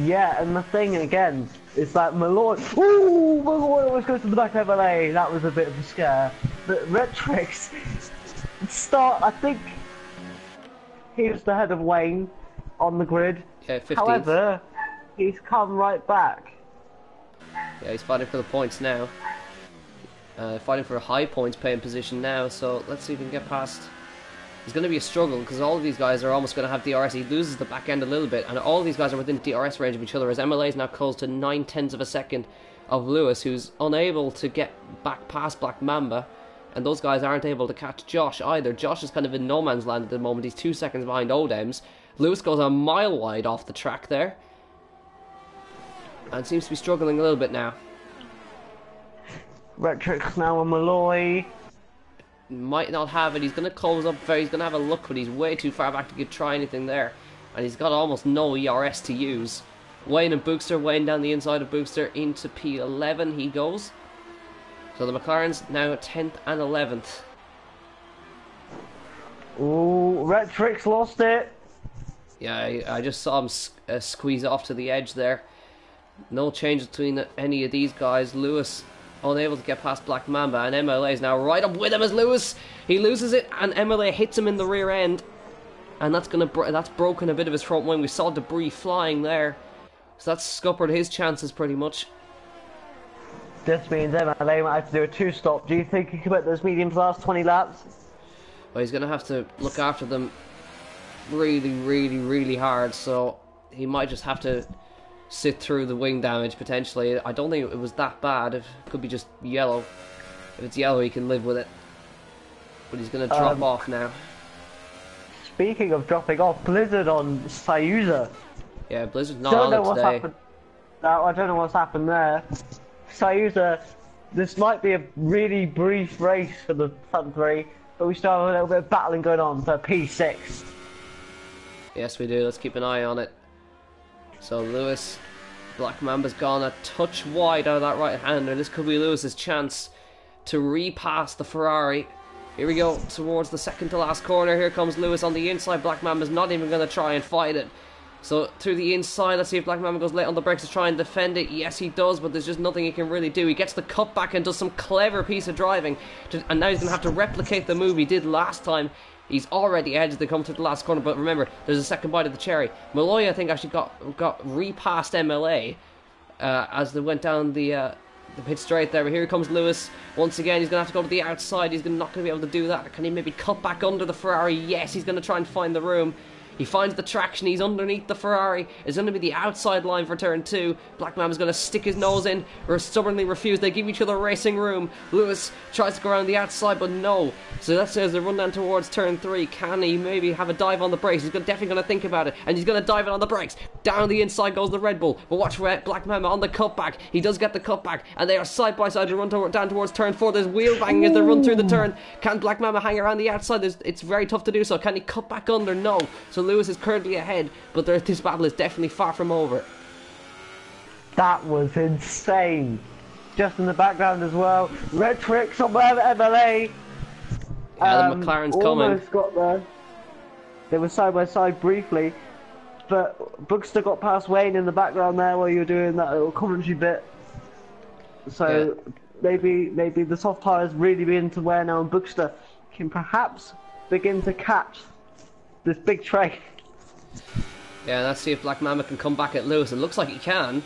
Yeah, and the thing again is that Malloy. Ooh, Malloy always goes to the back of LA. That was a bit of a scare. But Retrix I think he was the head of Wayne on the grid. Yeah, 15th. However, he's come right back. Yeah, he's fighting for the points now. Fighting for a high points paying position now, so let's see if we can get past. It's going to be a struggle because all of these guys are almost going to have DRS. He loses the back end a little bit, and all of these guys are within DRS range of each other as MLA is now close to 9/10 of a second of Lewis, who's unable to get back past Black Mamba, and those guys aren't able to catch Josh either. Josh is kind of in no man's land at the moment. He's 2 seconds behind Odems. Lewis goes a mile wide off the track there and seems to be struggling a little bit now. Retrix now on Malloy. Might not have it. He's going to close up he's going to have a look, but he's way too far back to try anything there. And he's got almost no ERS to use. Wayne and Bookster, Wayne down the inside of Bookster into P11 he goes. So the McLaren's now 10th and 11th. Ooh, Retrix lost it. Yeah, I just saw him squeeze off to the edge there. No change between any of these guys. Lewis unable to get past Black Mamba, and MLA is now right up with him as Lewis. He loses it, and MLA hits him in the rear end, and that's broken a bit of his front wing. We saw debris flying there, so that's scuppered his chances pretty much. This means MLA might have to do a 2-stop. Do you think he can make those mediums last 20 laps? Well, he's going to have to look after them really hard, so he might just have to sit through the wing damage potentially. I don't think it was that bad. It could be just yellow. If it's yellow, he can live with it. But he's going to drop off now. Speaking of dropping off, Blizzard on Sayuza. Yeah, Blizzard's not on it today. Happened. No, I don't know what's happened there. Sayuza, this might be a really brief race for the front three, but we still have a little bit of battling going on for P6. Yes, we do. Let's keep an eye on it. So Lewis, Black Mamba's gone a touch wide out of that right-hander. This could be Lewis's chance to repass the Ferrari. Here we go, towards the second to last corner. Here comes Lewis on the inside. Black Mamba's not even going to try and fight it. So through the inside, let's see if Black Mamba goes late on the brakes to try and defend it. Yes, he does, but there's just nothing he can really do. He gets the cutback and does some clever piece of driving. And now he's going to have to replicate the move he did last time. He's already edged to come to the last corner, but remember, there's a second bite of the cherry. Malloy, I think, actually got repassed MLA as they went down the pit straight there. But here comes Lewis. Once again, he's going to have to go to the outside. He's not going to be able to do that. Can he maybe cut back under the Ferrari? Yes, he's going to try and find the room. He finds the traction, he's underneath the Ferrari. It's going to be the outside line for turn 2. Black Mamba's going to stick his nose in or stubbornly refuse. They give each other racing room. Lewis tries to go around the outside, but no. So that says they run down towards turn 3. Can he maybe have a dive on the brakes? He's definitely going to think about it, and he's going to dive it on the brakes. Down the inside goes the Red Bull, but watch for Black Mamba on the cutback. He does get the cutback, and they are side by side to run down towards turn 4. There's wheel banging as they run through the turn. Can Black Mamba hang around the outside? It's very tough to do so. Can he cut back under? No. So Lewis is currently ahead, but this battle is definitely far from over. That was insane. Just in the background as well, Retrix on MLA. Yeah, the McLaren's coming. Almost got there. They were side by side briefly, but Bookster got past Wayne in the background there while you were doing that little commentary bit. So yeah, maybe the soft tires really begin to wear now, and Bookster can perhaps begin to catch this big train. Yeah, let's see if Black Mamba can come back at Lewis. It looks like he can.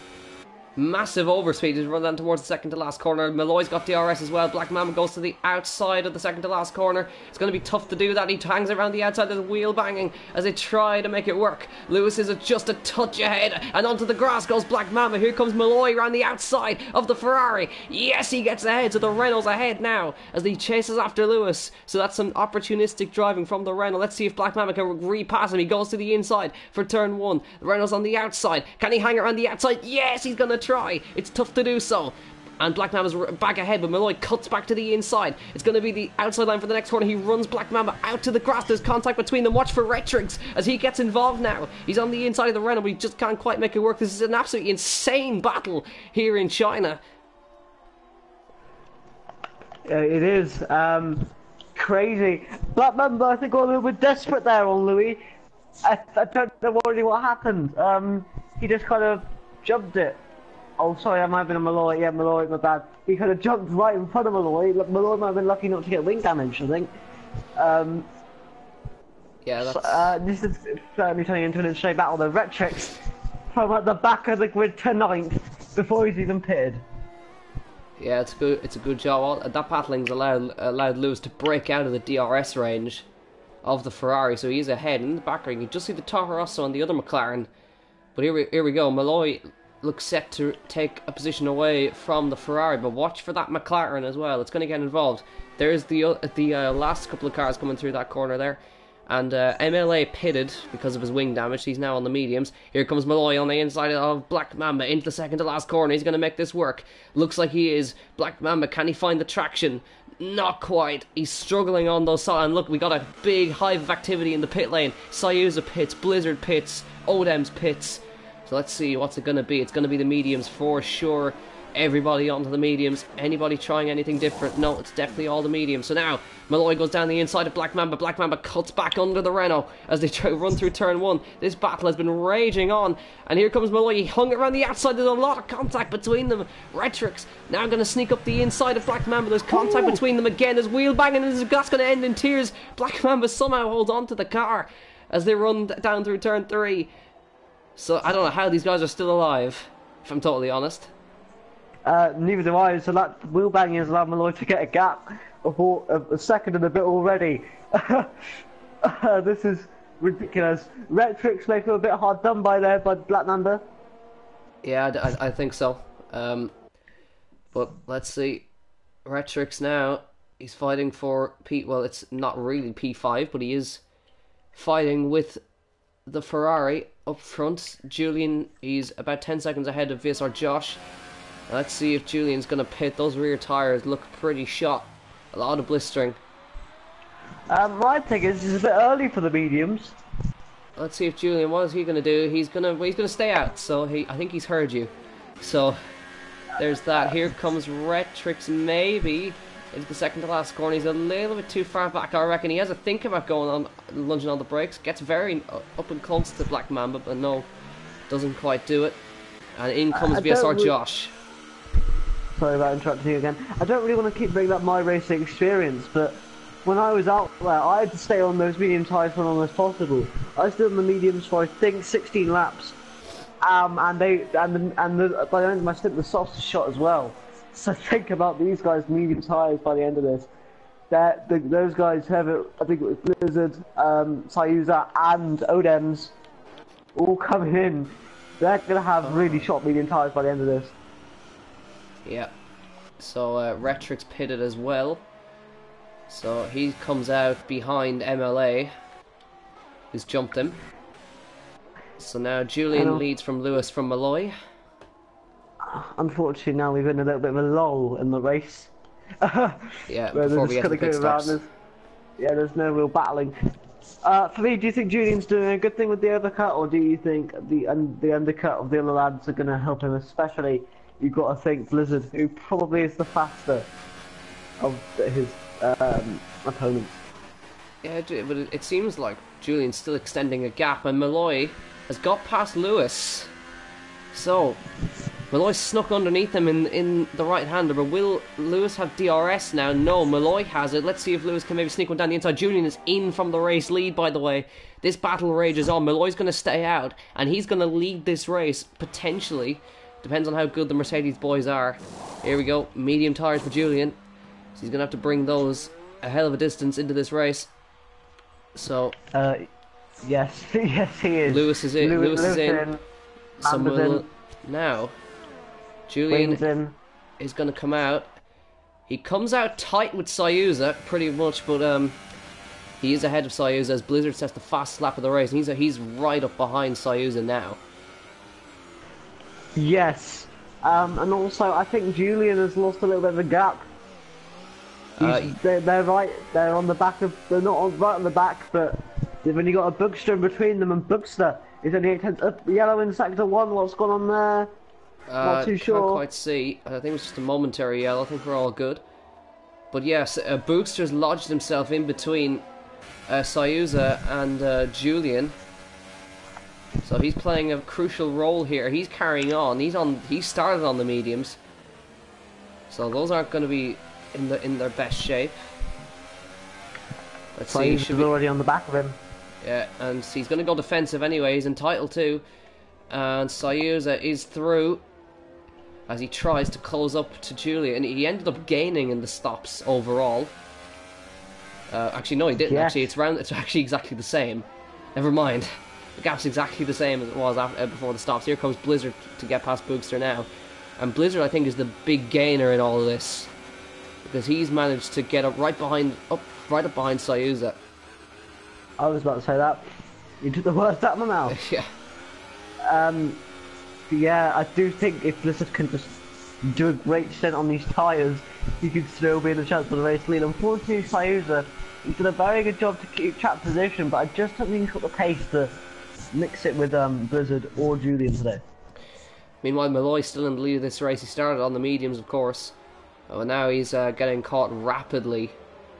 Massive overspeed. He's run down towards the second to last corner. Malloy's got DRS as well. Black Mamba goes to the outside of the second to last corner. It's going to be tough to do that. He hangs around the outside. There's wheel banging as they try to make it work. Lewis is just a touch ahead, and onto the grass goes Black Mamba. Here comes Malloy around the outside of the Ferrari. Yes, he gets ahead, so the Renault's ahead now as he chases after Lewis. So that's some opportunistic driving from the Renault. Let's see if Black Mamba can repass him. He goes to the inside for turn 1. The Renault's on the outside. Can he hang around the outside? Yes, he's going to try. It's tough to do so. And Black Mamba's back ahead, but Malloy cuts back to the inside. It's going to be the outside line for the next corner. He runs Black Mamba out to the grass. There's contact between them. Watch for Retrix as he gets involved now. He's on the inside of the Renault, but he just can't quite make it work. This is an absolutely insane battle here in China. It is crazy. Black Mamba, I think, got a little bit desperate there on Louis. I don't know really what happened. He just kind of jumped it. Oh, sorry, I might have been a Malloy. Yeah, Malloy, my bad. He kind of jumped right in front of Malloy. Malloy might have been lucky not to get wing damage, I think. Yeah, that's... this is certainly turning into an interesting battle. The Retrix from at the back of the grid to 9th before he's even pitted. Yeah, it's good. It's a good job. That battling's allowed Lewis to break out of the DRS range of the Ferrari, so he's ahead. In the back ring, you just see the Toro Rosso and the other McLaren. But here we go. Malloy looks set to take a position away from the Ferrari, but watch for that McLaren as well. It's going to get involved. There's the last couple of cars coming through that corner there, and MLA pitted because of his wing damage. He's now on the mediums. Here comes Malloy on the inside of Black Mamba into the second to last corner. He's going to make this work. Looks like he is. Black Mamba, can he find the traction? Not quite. He's struggling on those sides. And look, we got a big hive of activity in the pit lane. Sayuza pits, Blizzard pits, Odem's pits. So let's see what's it going to be. It's going to be the mediums for sure. everybody onto the mediums. Anybody trying anything different? No, it's definitely all the mediums. So now, Malloy goes down the inside of Black Mamba. Black Mamba cuts back under the Renault as they try to run through turn 1. This battle has been raging on. And here comes Malloy. He hung around the outside. There's a lot of contact between them. Retrix now going to sneak up the inside of Black Mamba. There's contact between them again. There's wheel banging and that's going to end in tears. Black Mamba somehow holds on to the car as they run down through turn 3. So I don't know how these guys are still alive, if I'm totally honest. Neither do I, so that wheel banging has allowed Malloy to get a gap of a second and a bit already. This is ridiculous. Retrix may feel a bit hard done by there by Black Mamba. Yeah, I think so. But let's see. Retrix now, he's fighting for well, it's not really P5, but he is fighting with the Ferrari up front. Julian, he's about 10 seconds ahead of VSR Josh. Let's see if Julian's going to pit. Those rear tyres look pretty shot. A lot of blistering. My thing is, it's a bit early for the mediums. Let's see if Julian, what is he going to do? He's going to stay out. So I think he's heard you. So there's that. Here comes Retrix, maybe. It's the second to last corner. He's a little bit too far back, I reckon. He has a think about lunging on the brakes. Gets very up and close to Black Mamba, but no, doesn't quite do it. And in comes VSR Josh. Sorry about interrupting you again. I don't really want to keep bringing up my racing experience, but when I was out there, I had to stay on those medium tyres for as long as possible. I stood on the mediums for I think 16 laps, and by the end of my stint, the softs are shot as well. So think about these guys, medium tyres by the end of this. Those guys have it. I think it was Blizzard, Sayuza, and Odems all coming in. They're gonna have really shot medium tyres by the end of this. Yeah, so Retrix pitted as well. So he comes out behind MLA, who's jumped him. So now Julian leads from Lewis from Malloy. Unfortunately, now we've been a little bit of a lull in the race. Yeah, before we get to the pit stops. Yeah, there's no real battling. For me, do you think Julian's doing a good thing with the overcut, or do you think the undercut of the other lads are going to help him? Especially, you've got to think Blizzard, who probably is the faster of his opponents. Yeah, but it seems like Julian's still extending a gap, and Malloy has got past Lewis. So Malloy snuck underneath him in the right-hander, but will Lewis have DRS now? No, Malloy has it. Let's see if Lewis can maybe sneak one down the inside. Julian is in from the race lead, by the way. This battle rages on. Malloy's going to stay out, and he's going to lead this race, potentially. Depends on how good the Mercedes boys are. Here we go. Medium tyres for Julian. So he's going to have to bring those a hell of a distance into this race. So... yes, yes he is. Lewis is in. Lewis is in. Now, Julian is going to come out. He comes out tight with Sayuza, pretty much, but he is ahead of Sayuza as Blizzard sets the fast lap of the race. And he's right up behind Sayuza now. Yes, and also I think Julian has lost a little bit of a gap. They're right. They're on the back of. They're not right on the back, but when you got a Bookster in between them, and Bookster is only 8 tenths up, yellow in sector 1. What's going on there? Not too sure. Can't quite see. I think it's just a momentary yellow. I think we're all good. But yes, Bookster's lodged himself in between Sayuza and Julian. So he's playing a crucial role here. He's carrying on. He started on the mediums. So those aren't going to be in their best shape. Let's see. He's already on the back of him. Yeah, and he's going to go defensive anyway. He's entitled to. And Sayuza is through as he tries to close up to Julian. He ended up gaining in the stops overall. Actually, no, he didn't. Yes. Actually, it's actually exactly the same. Never mind. The gap's exactly the same as it was before the stops. Here comes Blizzard to get past Boogster now. And Blizzard, I think, is the big gainer in all of this. Because he's managed to get right up behind Sayuza. I was about to say that. You took the words out of my mouth. Yeah. Yeah, I do think if Blizzard can just do a great stint on these tyres, he could still be in the chance for the race lead. Unfortunately, Sayuza, he's done a very good job to keep track position, but I just don't think he's got the pace to mix it with Blizzard or Julian today. Meanwhile, Malloy's still in the lead of this race. He started on the mediums, of course. Oh, and now he's getting caught rapidly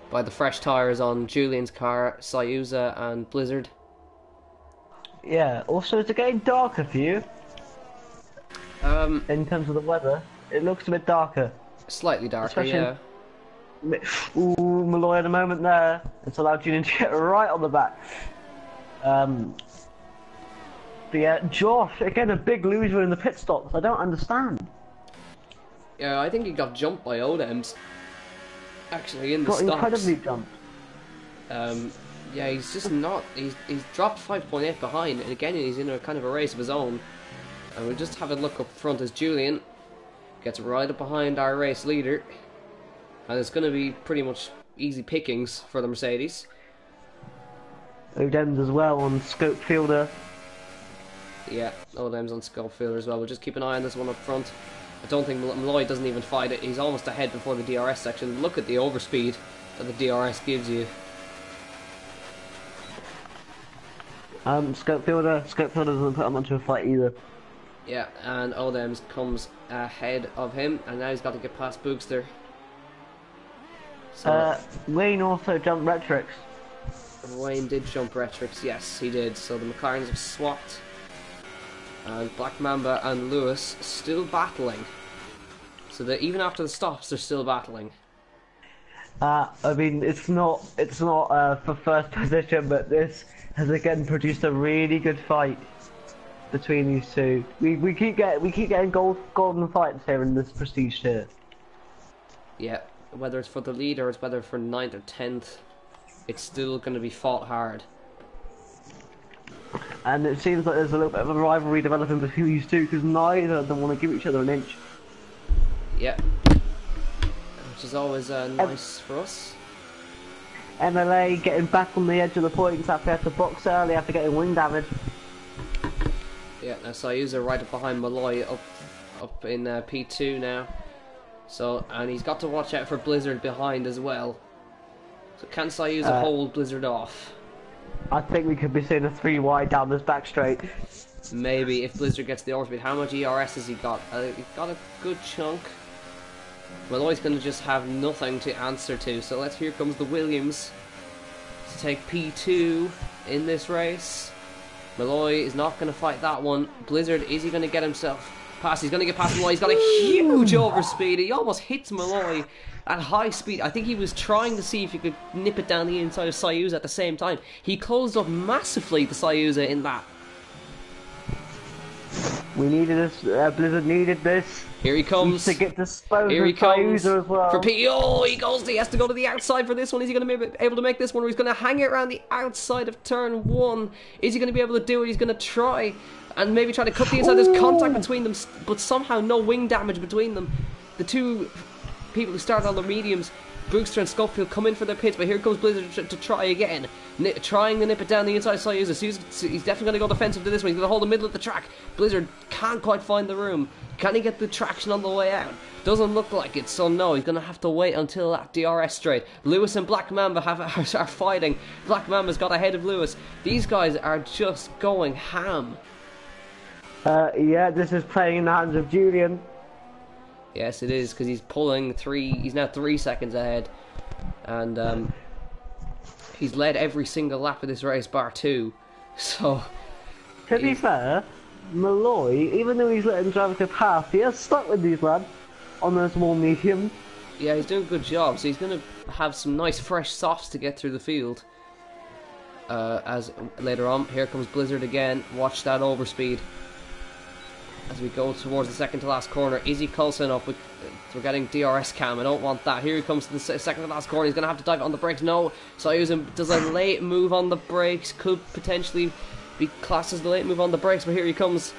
by the fresh tyres on Julian's car, Sayuza and Blizzard. Yeah, also it's getting darker for you. In terms of the weather, it looks a bit darker. Slightly darker, Especially yeah. Ooh, Malloy at the moment there. It's allowed Julian to get right on the back. But yeah, Josh, again, a big loser in the pit stops. I don't understand. Yeah, I think he got jumped by Odems. Actually, in the Got stops. incredibly jumped. Yeah, he's just not. He's dropped 5.8 behind, and again, he's in a kind of a race of his own. And we'll just have a look up front as Julian gets right up behind our race leader. And it's going to be pretty much easy pickings for the Mercedes. Odems as well on Scope Fielder. Yeah, Odems on Scope Fielder as well. We'll just keep an eye on this one up front. I don't think Malloy doesn't even fight it. He's almost ahead before the DRS section. Look at the overspeed that the DRS gives you. Scope Fielder doesn't put up much of a fight either. Yeah, and Odems comes ahead of him, and now he's got to get past Boogster. So, Wayne also jumped Retrix. Wayne did jump Retrix, yes, he did. So the McLarens have swapped. And Black Mamba and Lewis still battling. So that even after the stops, they're still battling. I mean, it's not for first position, but this has again produced a really good fight between these two. We keep getting golden fights here in this prestige tier. Yeah, whether it's for the lead or it's whether for 9th or 10th, it's still going to be fought hard. And it seems like there's a little bit of a rivalry developing between these two because neither of them want to give each other an inch. Yeah, which is always nice for us. MLA getting back on the edge of the points after they had to box early after getting wing damage. Yeah, now Sayuza right up behind Malloy up in P2 now. So, and he's got to watch out for Blizzard behind as well. So can Sayuza hold Blizzard off? I think we could be seeing a 3 wide down this back straight. Maybe if Blizzard gets the overspeed. How much ERS has he got? He's got a good chunk. Malloy's going to just have nothing to answer to. So here comes the Williams to take P2 in this race. Malloy is not going to fight that one. Blizzard, is he going to get himself past? He's going to get past Malloy. He's got a huge overspeed. He almost hits Malloy at high speed. I think he was trying to see if he could nip it down the inside of Sayuza at the same time. He closed up massively to Sayuza in that. We needed this. Blizzard needed this. Here he comes. To get disposed Here he comes as well. for P. Oh, he goes. He has to go to the outside for this one. Is he going to be able to make this one, or he's going to hang it around the outside of turn 1? Is he going to be able to do it? He's going to try and maybe try to cut the inside. There's contact between them, but somehow no wing damage between them. The two people who started on the mediums, Brewster and Schofield, come in for their pits, but here comes Blizzard to try again. Trying to nip it down the inside side. He's definitely going to go defensive to this one. He's going to hold the middle of the track. Blizzard can't quite find the room. Can he get the traction on the way out? Doesn't look like it, so no, he's going to have to wait until that DRS straight. Lewis and Black Mamba are fighting. Black Mamba's got ahead of Lewis. These guys are just going ham. Yeah, this is playing in the hands of Julian. Yes, it is, because he's pulling 3. He's now 3 seconds ahead. And he's led every single lap of this race, bar 2. So, to be fair, Malloy, even though he's letting Dravica pass, he has stuck with these lads on those small mediums. Yeah, he's doing a good job. So he's going to have some nice fresh softs to get through the field. As later on, here comes Blizzard again. Watch that overspeed. As we go towards the second to last corner, is he close enough? We're getting DRS cam. I don't want that. Here he comes to the second to last corner. He's going to have to dive on the brakes. No, Sayuza does a late move on the brakes. Could potentially be classed as the late move on the brakes, but here he comes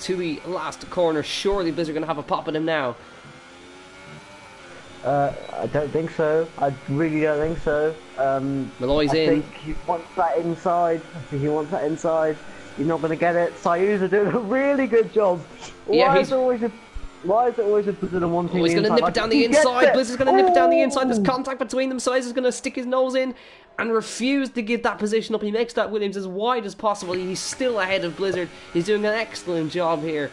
to the last corner. Surely Blizzard going to have a pop at him now. I don't think so. I really don't think so. Malloy's in. I think he wants that inside. You're not going to get it. Sayuza doing a really good job. Why is it always a Blizzard on one team? Oh, he's going to nip it down the inside. Blizzard's going to nip it down the inside. There's contact between them. Sayuza's going to stick his nose in and refuse to give that position up. He makes that Williams as wide as possible. He's still ahead of Blizzard. He's doing an excellent job here.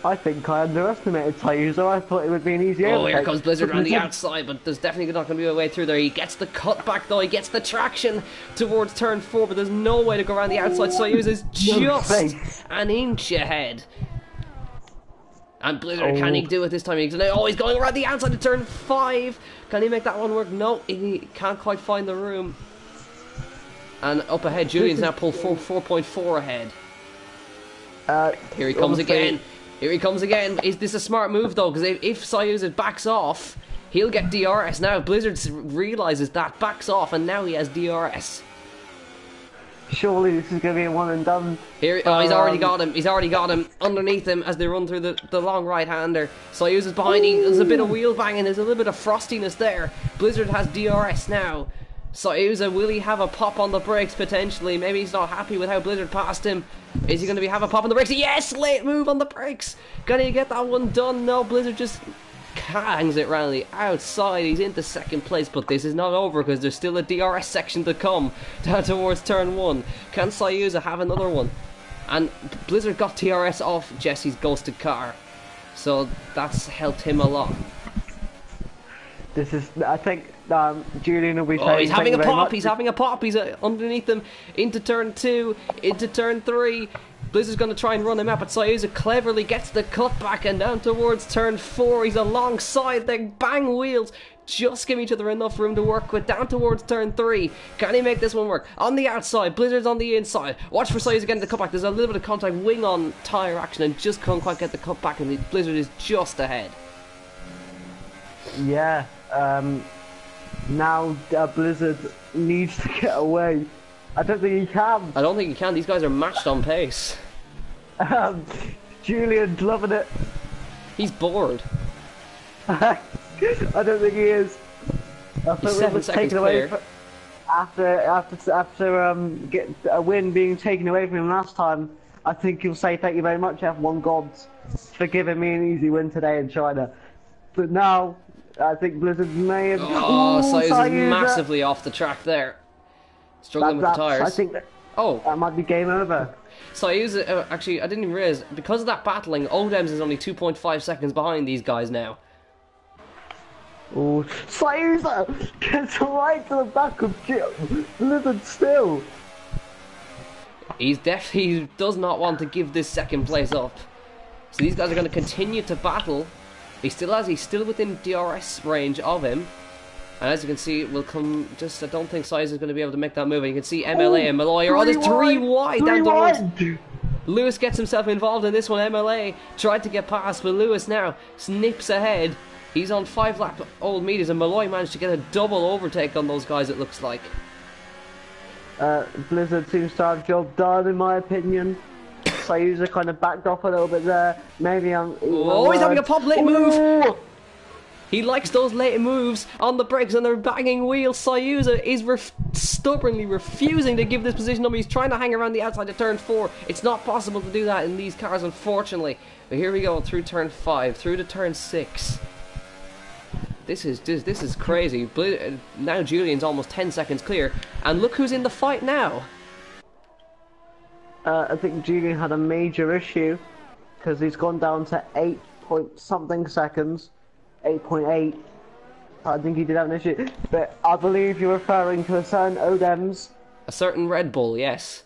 I think I underestimated Sayuza. I thought it would be an easy Oh, overtake. here comes Blizzard around the outside, but there's definitely not going to be a way through there. He gets the cutback though, he gets the traction towards turn 4, but there's no way to go around the outside. Sayuza's just an inch ahead. And Blizzard, can he do it this time? He's going around the outside to turn 5. Can he make that one work? No, he can't quite find the room. And up ahead, Julian's now pulled 4.4 ahead. Here he comes again. Here he comes again. Is this a smart move though? Because if Sayuza backs off, he'll get DRS. Now Blizzard realises that, backs off, and now he has DRS. Surely this is going to be a one and done. Here, he's already got him. He's already got him underneath him as they run through the long right-hander. Sayuza's behind. There's a bit of wheel banging. There's a little bit of frostiness there. Blizzard has DRS now. Sayuza, will he have a pop on the brakes potentially? Maybe he's not happy with how Blizzard passed him. Is he going to have a pop on the brakes? Yes, late move on the brakes. Can he get that one done? No, Blizzard just hangs it round the outside. He's into second place, but this is not over because there's still a DRS section to come down towards turn 1. Can Sayuza have another one? And Blizzard got DRS off Jesse's ghosted car, so that's helped him a lot. This is, I think, Julian will be saying, oh, he's having a pop, he's having a pop, he's underneath him, into turn 2, into turn 3. Blizzard's going to try and run him out, but Sayuza cleverly gets the cutback and down towards turn 4. He's alongside, they bang wheels, just give each other enough room to work with, down towards turn 3. Can he make this one work? On the outside, Blizzard's on the inside. Watch for Sayuza getting the cutback. There's a little bit of contact, wing on tyre action, and just can't quite get the cutback, and Blizzard is just ahead. Yeah, now Blizzard needs to get away. I don't think he can. I don't think he can. These guys are matched on pace. Julian's loving it. He's bored. I don't think he is. He's 7 seconds clear. After get a win being taken away from him last time, I think he'll say thank you very much, F1 gods, for giving me an easy win today in China. But now, I think Blizzard may have... Oh, Sayuza's massively off the track there. Struggling with the tyres. I think that might be game over. Sayuza, actually, I didn't even realise, because of that battling, Odems is only 2.5 seconds behind these guys now. Oh, Sayuza gets right to the back of Blizzard still. He does not want to give this second place up. So these guys are going to continue to battle. He's still within DRS range of him. And as you can see, it will come just... I don't think Sayuza is going to be able to make that move. And you can see MLA and Malloy are... Oh, there's 3 wide down towards... Lewis gets himself involved in this one. MLA tried to get past, but Lewis now snips ahead. He's on 5 lap old meters, and Malloy managed to get a double overtake on those guys, it looks like. Blizzard seems to have job done, in my opinion. Sayuza kind of backed off a little bit there. Maybe I'm... Oh, he's having a pop late move! He likes those late moves on the brakes, and they're banging wheels. Sayuza is stubbornly refusing to give this position up. He's trying to hang around the outside of turn 4. It's not possible to do that in these cars, unfortunately. But here we go, through turn 5, through to turn 6. This is crazy. Now Julian's almost 10 seconds clear, and look who's in the fight now. I think Julian had a major issue because he's gone down to 8 point something seconds, 8.8. I think he did have an issue, but I believe you're referring to a certain Odems. A certain Red Bull, yes.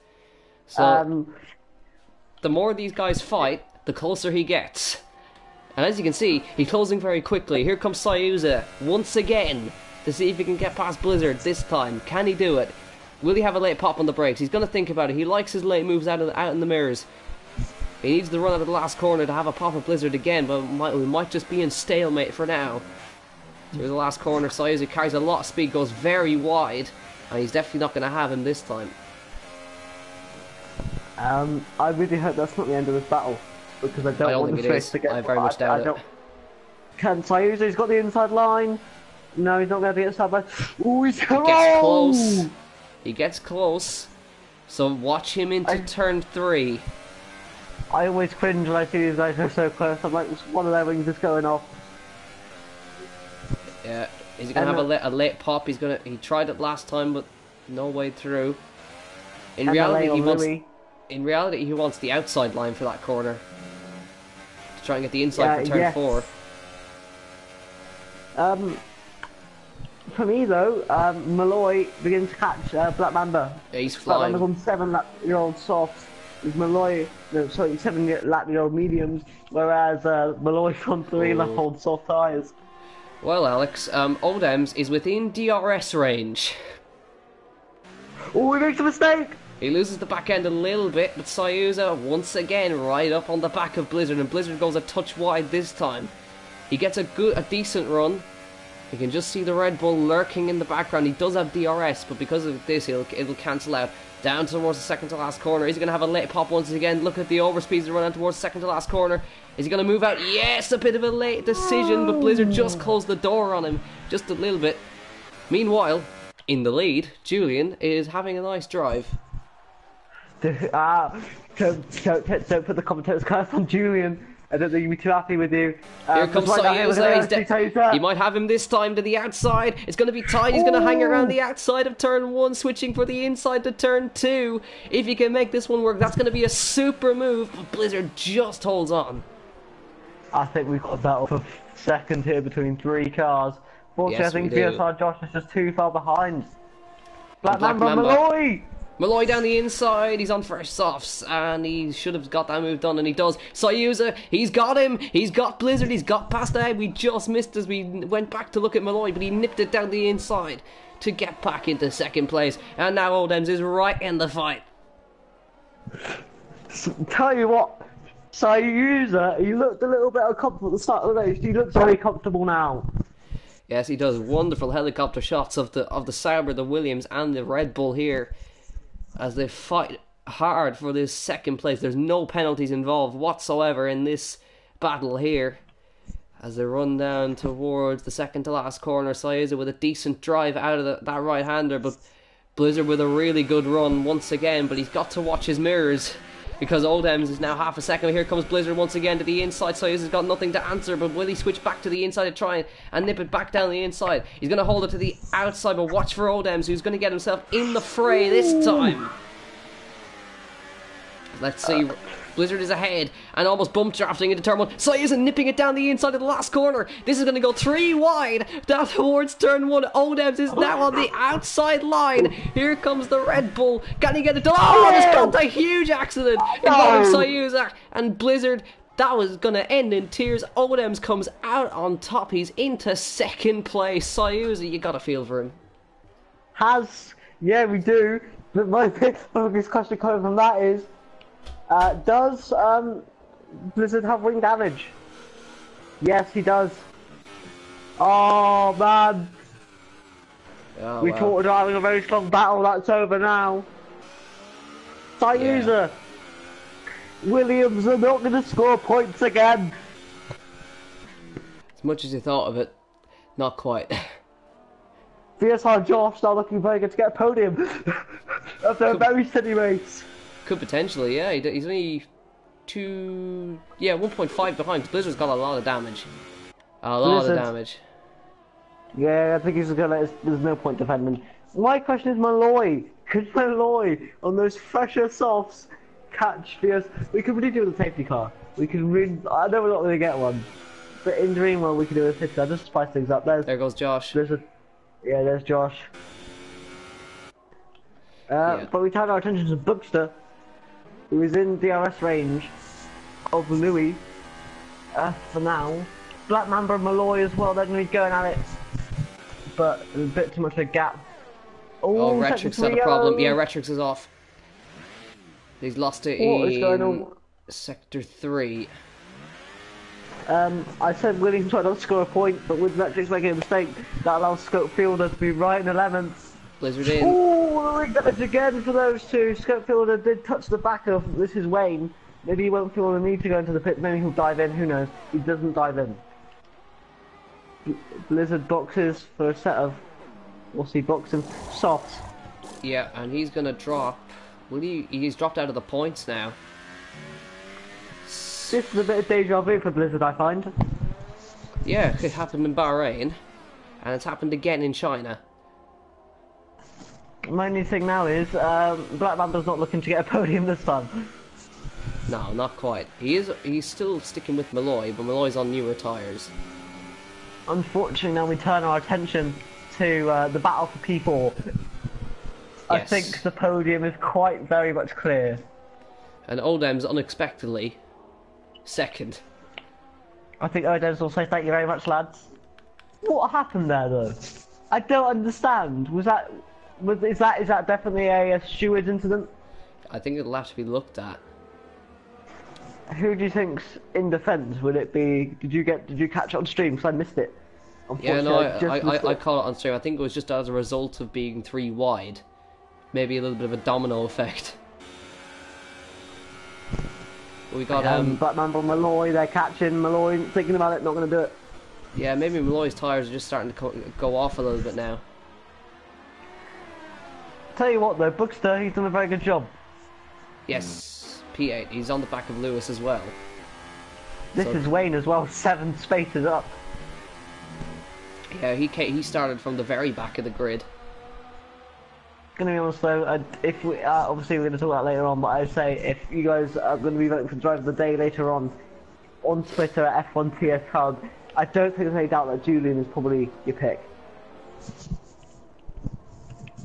So the more these guys fight, the closer he gets. And as you can see, he's closing very quickly. Here comes Sayuza once again to see if he can get past Blizzard this time. Can he do it? Will he have a late pop on the brakes? He's going to think about it. He likes his late moves out in the mirrors. He needs to run out of the last corner to have a pop at Blizzard again, but we might just be in stalemate for now. Through the last corner, Sayuza carries a lot of speed, goes very wide, and he's definitely not going to have him this time. I really hope that's not the end of this battle, because I don't want the race to get... I very much doubt it. Can Sayuza, he's got the inside line. No, he's not going to get inside line. Ooh, he gets close. He gets close. So watch him into turn 3. I always cringe when I see these guys are so close. I'm like, one of their wings is going off. Yeah, is he going to have a late pop? He tried it last time, but no way through. In reality, he wants the outside line for that corner. To try and get the inside for turn 4. For me though, Malloy begins to catch Black Mamba. Yeah, he's Black flying. Mamba's on 7-lap-year-old softs. Is Malloy, no, sorry, 7-lap-year-old mediums, whereas Malloy's on 3-lap-old soft tyres. Well, Alex, Odems is within DRS range. Oh, he makes a mistake! He loses the back end a little bit, but Soyuza once again right up on the back of Blizzard, and Blizzard goes a touch wide this time. He gets a decent run. You can just see the Red Bull lurking in the background. He does have DRS, but because of this, it'll cancel out. Down towards the second to last corner. Is he going to have a late pop once again? Look at the overspeeds running towards the second to last corner. Is he going to move out? Yes, a bit of a late decision, but Blizzard just closed the door on him just a little bit. Meanwhile, in the lead, Julian is having a nice drive. Don't put the commentators curse on Julian. I don't think you'd be too happy with you. Here comes Soyuza. He might have him this time to the outside. It's going to be tight. He's going to hang around the outside of turn 1, switching for the inside to turn 2. If you can make this one work, that's going to be a super move. But Blizzard just holds on. I think we've got that up for second here between 3 cars. Fortunately, Yes, I think we do. VSR Josh is just too far behind. Black Mamba Malloy! Malloy down the inside, he's on fresh softs, and he should have got that move done, and he does. Soyuza, he's got him, he's got Blizzard, he's got past ahead. We just missed as we went back to look at Malloy, but he nipped it down the inside to get back into second place. And now Odems is right in the fight. Tell you what, Soyuza, he looked a little bit uncomfortable at the start of the race. He looks very comfortable now. Yes, he does. Wonderful helicopter shots of the Sauber, the Williams, and the Red Bull here, as they fight hard for this second place. There's no penalties involved whatsoever in this battle here. As they run down towards the second to last corner, Soyuza with a decent drive out of that right-hander, but Blizzard with a really good run once again, but he's got to watch his mirrors, because Odems is now half a second. Here comes Blizzard once again to the inside. Soyuza's got nothing to answer, but will he switch back to the inside to try and nip it back down the inside? He's going to hold it to the outside, but watch for Odems, who's going to get himself in the fray this time. Let's see. Blizzard is ahead and almost bump drafting into turn 1. Soyuza nipping it down the inside of the last corner. This is going to go 3 wide down towards turn 1. Odems is now on the outside line. Here comes the Red Bull. Can he get it done? Oh, this got a huge accident involving Soyuza and Blizzard. That was going to end in tears. Odems comes out on top. He's into second place. Soyuza, you got to feel for him. Yeah, we do. But my biggest question coming from that is, does Blizzard have wing damage? Yes, he does. Oh man, we thought we were having a very strong battle. That's over now. Soyuza, Williams are not going to score points again. As much as you thought of it, not quite. VSR Josh now looking very good to get a podium after a very steady race. Could potentially, yeah. He's only 1.5 behind. Blizzard's got a lot of damage. A lot of damage. Yeah, I think he's gonna. There's no point defending. My question is Malloy. Could Malloy on those fresher softs catch VS? We could really do with a safety car. We can really. I know we're not going to get one, but in Dreamworld we could do a safety car. Just spice things up. There goes Josh. There's Josh. But we turn our attention to Bookster, who is in DRS range of Louis for now. Black Mamba and Malloy as well, they're going to be going at it, but a bit too much of a gap. Oh, Retrix had a problem. Yeah, Retrix is off. He's lost it in Sector 3. I said Williams tried not to score a point, but with Retrix making a mistake, that allows Scope Fielder to be right in 11th. Blizzard in. Oh, the rig damage again for those two. Scope Fielder did touch the back of, this is Wayne. Maybe he won't feel the need to go into the pit, maybe he'll dive in, who knows. He doesn't dive in. Blizzard boxes for a set of, what's he boxing? Softs. Yeah, and he's gonna drop. He's dropped out of the points now. This is a bit of deja vu for Blizzard, I find. Yeah, it happened in Bahrain, and it's happened again in China. My only thing now is, Black Mamba's not looking to get a podium this time. No, not quite. He's still sticking with Malloy, but Malloy's on newer tyres. Unfortunately, now we turn our attention to the battle for P4. Yes. I think the podium is quite very much clear. And Oldham's unexpectedly second. I think Odems will say thank you very much, lads. What happened there, though? I don't understand. Is that definitely a steward incident? I think it'll have to be looked at. Who do you think's in defence? Would it be? Did you catch it on stream? Because I missed it. Yeah, no, I caught it on stream. I think it was just as a result of being 3 wide. Maybe a little bit of a domino effect. We got Batman from Malloy. They're catching Malloy. Thinking about it, not going to do it. Yeah, maybe Malloy's tyres are just starting to go off a little bit now. Tell you what though, Buxter, he's done a very good job. Yes, P8. He's on the back of Lewis as well. This is Wayne as well, 7 spaces up. Yeah, he started from the very back of the grid. Gonna be honest though, if we obviously we're gonna talk about it later on, but I'd say if you guys are gonna be voting for Driver of the Day later on Twitter at F1TS Hub, I don't think there's any doubt that Julian is probably your pick.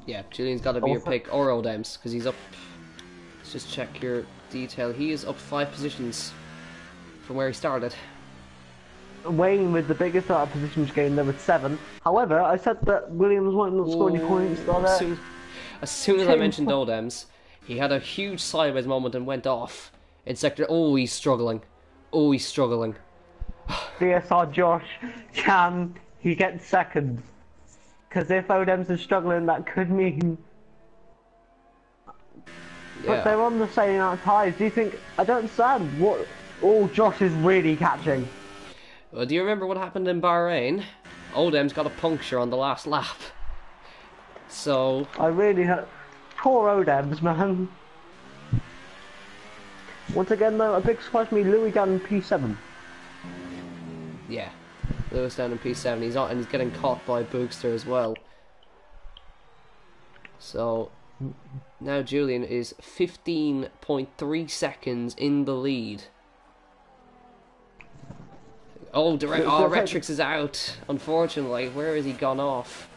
Yeah, Julian's got to be your pick, or Oldham's, because he's up. Let's just check your detail. He is up 5 positions from where he started. Wayne with the biggest out of positions gain there with 7. However, I said that Williams won't not score any points. As soon as I mentioned Oldham's, he had a huge sideways moment and went off in sector. Oh, he's struggling. Oh, he's struggling. DSR Josh, can he get second? Because if Odems is struggling, that could mean. Yeah. But they're on the same amount of ties. Do you think? I don't understand what all Josh is really catching. Well, do you remember what happened in Bahrain? Oldham's got a puncture on the last lap. So. I really hope. Poor Odems, man. Once again, though, a big surprise for me, Louis down in P7. Yeah. Lewis down in P7. He's on, and he's getting caught by Boogster as well. So now Julian is 15.3 seconds in the lead. Oh, Retrix is out. Unfortunately, where has he gone off?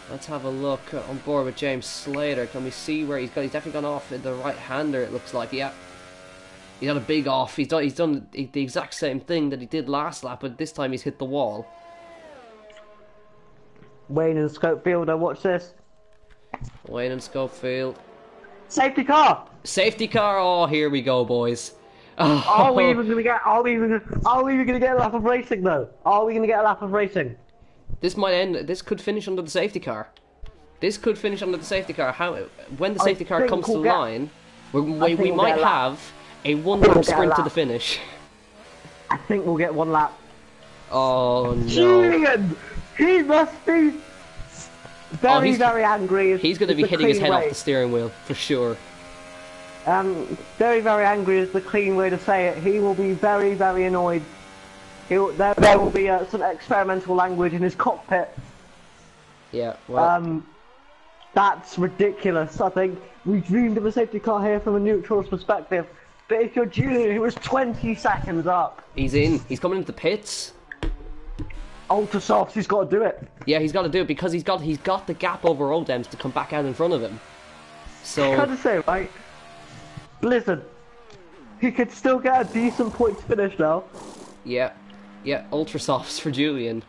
Let's have a look on board with James Slater. Can we see where he's gone? He's definitely gone off in the right-hander. It looks like. Yeah. He's had a big off. He's done the exact same thing that he did last lap, but this time he's hit the wall. Wayne and Schofield, watch this. Wayne and Schofield. Safety car! Safety car! Oh, here we go, boys. Oh. Are we even gonna get a lap of racing though? Are we gonna get a lap of racing? This might end. This could finish under the safety car. This could finish under the safety car. When the safety car comes to the line, we might have a 1-lap sprint to the finish. I think we'll get 1 lap. Oh no! Julian, he must be very angry. He's going to be hitting his head off the steering wheel for sure. Very angry is the clean way to say it. He will be very annoyed. There will be some experimental language in his cockpit. Yeah. Well. That's ridiculous. I think we dreamed of a safety car here from a neutral's perspective. But if you're Julian, he was 20 seconds up. He's in. He's coming into the pits. Ultra softs, he's got to do it. Yeah, he's got to do it because he's got the gap over Oldham's to come back out in front of him. So. I gotta say, right? Blizzard, he could still get a decent points finish now. Yeah. Ultra softs for Julian.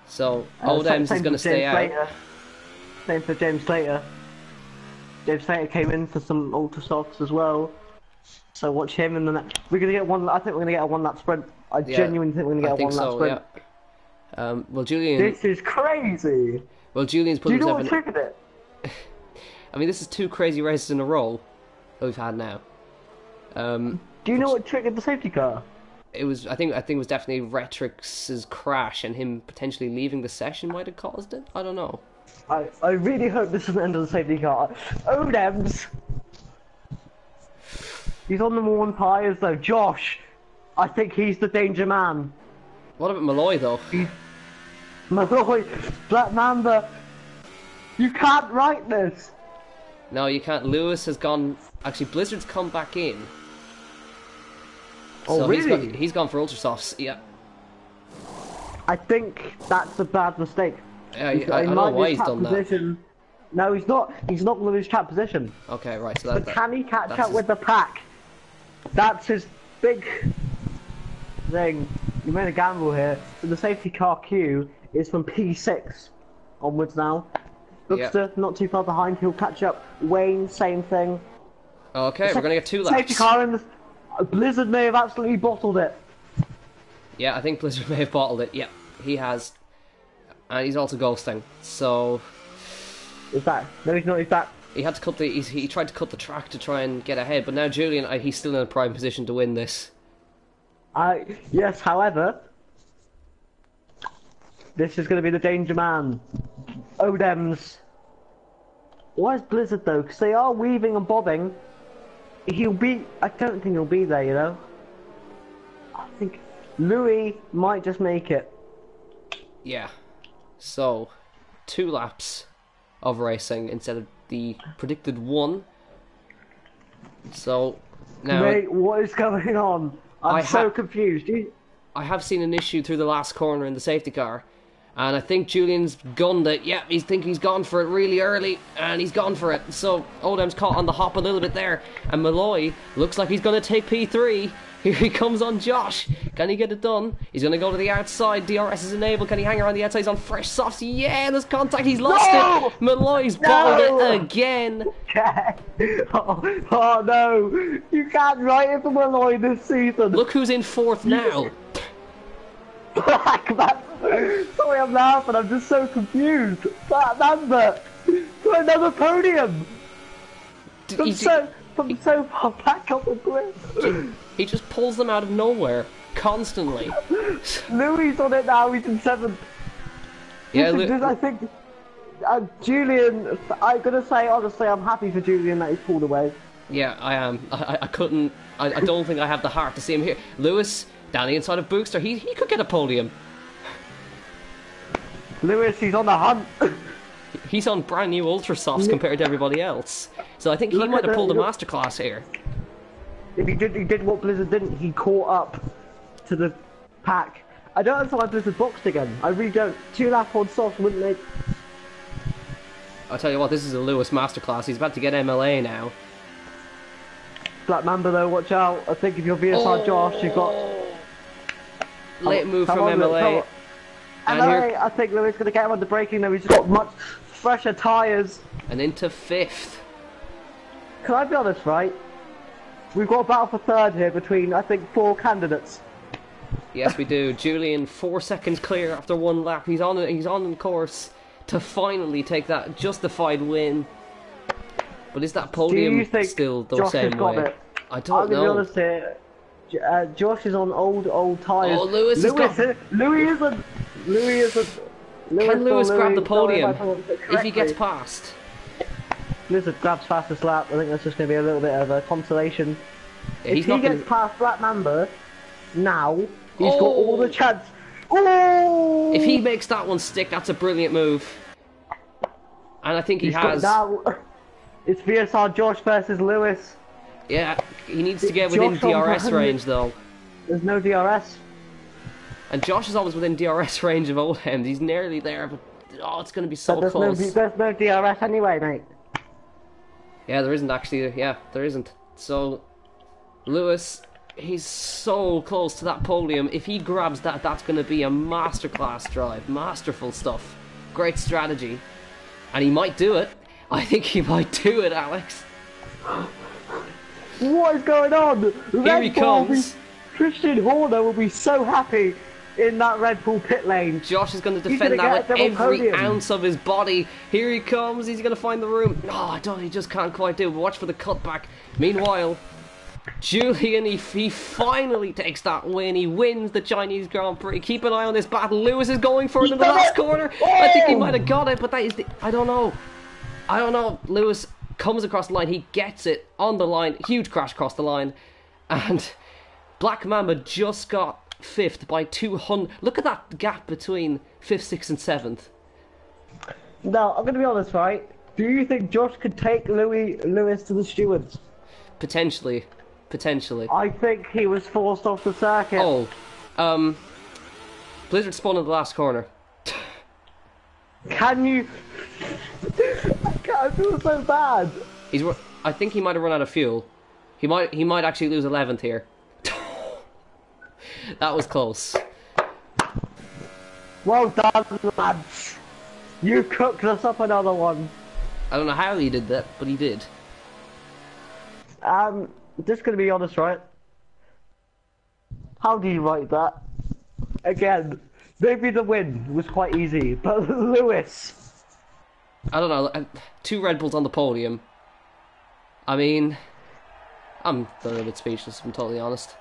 So Oldham's is going to stay out. Same for James Slater. James Slater came in for some ultra softs as well. So watch him, and then we're gonna get one. I think we're gonna get a 1-lap sprint. I genuinely think we're gonna get a 1-lap sprint. Yeah. Well, Julian. This is crazy. Well, Julian's put himself in. Do you know what triggered it? I mean, this is 2 crazy races in a row that we've had now. Do you know what triggered the safety car? It was. I think it was definitely Retrix's crash and him potentially leaving the session might have caused it. I don't know. I really hope this is the end of the safety car. Odems. He's on number 1 tyres though. Josh, I think he's the danger man. What about Malloy though? Malloy, Black Mamba, you can't write this. No, you can't. Lewis has gone. Actually, Blizzard's come back in. So really? he's gone for ultra softs. Yeah. I think that's a bad mistake. I don't know why he's done that. No, he's not. He's not going to lose trap position. Okay, right. So But can he catch up with the pack? That's his big thing. You made a gamble here. So the safety car queue is from P6 onwards now. Bookster, not too far behind. He'll catch up. Wayne, same thing. Okay, we're gonna get 2 laps. Safety car in the Blizzard may have absolutely bottled it. Yeah, I think Blizzard may have bottled it. Yeah, he has, and he's also ghosting. So He's back. No, he's not. He's back. he had to cut the. He tried to cut the track to try and get ahead, but now Julian, he's still in a prime position to win this. Yes. However, this is going to be the danger man. Odems. Why is Blizzard though? Because they are weaving and bobbing. He'll be. I don't think he'll be there. You know. I think Louis might just make it. Yeah. So 2 laps of racing instead of the predicted 1. So now, Mate, what is going on? I'm so confused. I have seen an issue through the last corner in the safety car, and I think Julian's gunned it. Yeah, he's gone for it really early, and he's gone for it. So Odem's caught on the hop a little bit there, and Malloy looks like he's going to take P3. Here he comes on Josh. Can he get it done? He's going to go to the outside. DRS is enabled. Can he hang around the outside? He's on fresh softs. Yeah, there's contact. He's lost it. Malloy's bottled it again. Oh no. You can't write it for Malloy this season. Look who's in 4th now. Black man. Sorry, I'm laughing. I'm just so confused. That number. To another podium. From so far back up the grid. He just pulls them out of nowhere, constantly. Louis on it now, he's in 7th. Yeah, I think Julian, I'm gonna say honestly, I'm happy for Julian that he's pulled away. Yeah, I am. I couldn't. I don't think I have the heart to see him here. Lewis, down the inside of Bookster, he could get a podium. Lewis, he's on the hunt. He's on brand new ultra softs compared to everybody else. So I think he might have pulled a masterclass here. If he did what Blizzard didn't. He caught up to the pack. I don't understand why Blizzard boxed again. I really don't. 2 lap on softs wouldn't make. I'll tell you what, this is a Lewis masterclass. He's about to get MLA now. Black Mamba though, watch out. I think if you're VSR Josh, you've got... Late move from MLA. MLA, I think Lewis is going to get him on the braking though. He's got much fresher tyres. And into 5th. Can I be honest, right? We've got a battle for 3rd here between, I think, 4 candidates. Yes, we do. Julian, 4 seconds clear after 1 lap. He's on course to finally take that justified win. But is that podium still the same way? I don't know. I'm going to be honest here. Josh is on old tyres. Oh, Lewis isn't. Can Lewis grab the podium if he gets past? Blizzard grabs fastest lap. I think that's just going to be a little bit of a consolation. Yeah, if he gets past Black Mamba, now he's got all the chance. Oh! If he makes that one stick, that's a brilliant move. And I think he has. Now, it's VSR Josh versus Lewis. Yeah, he needs to get within DRS range though. There's no DRS. And Josh is always within DRS range of Oldham. He's nearly there, but oh, it's going to be so close. There's no DRS anyway, mate. Yeah, there isn't actually. Yeah, there isn't. So, Lewis, he's so close to that podium. If he grabs that, that's going to be a masterclass drive. Masterful stuff. Great strategy. And he might do it. I think he might do it, Alex. What is going on? Here he comes. Christian Horner will be so happy in that Red Bull pit lane. Josh is going to defend that with every ounce of his body. Here he comes. He's going to find the room. No, he just can't quite do it. Watch for the cutback. Meanwhile, Julian, he finally takes that win. He wins the Chinese Grand Prix. Keep an eye on this battle. Lewis is going for it in the last corner. I think he might have got it, but that is the... I don't know. Lewis comes across the line. He gets it on the line. Huge crash across the line. And Black Mamba just got 5th by 200. Look at that gap between 5th, 6th and 7th. Now, I'm going to be honest, right? Do you think Josh could take Lewis to the stewards? Potentially. Potentially. I think he was forced off the circuit. Oh, Blizzard spawned in the last corner. Can you? I feel so bad. I think he might have run out of fuel. He might actually lose 11th here. That was close. Well done, lads. You cooked us up another one. I don't know how he did that, but he did. Just gonna be honest, right? How do you write that? Again, maybe the win was quite easy, but Lewis. I don't know. 2 Red Bulls on the podium. I mean, I'm a little bit speechless, if I'm totally honest.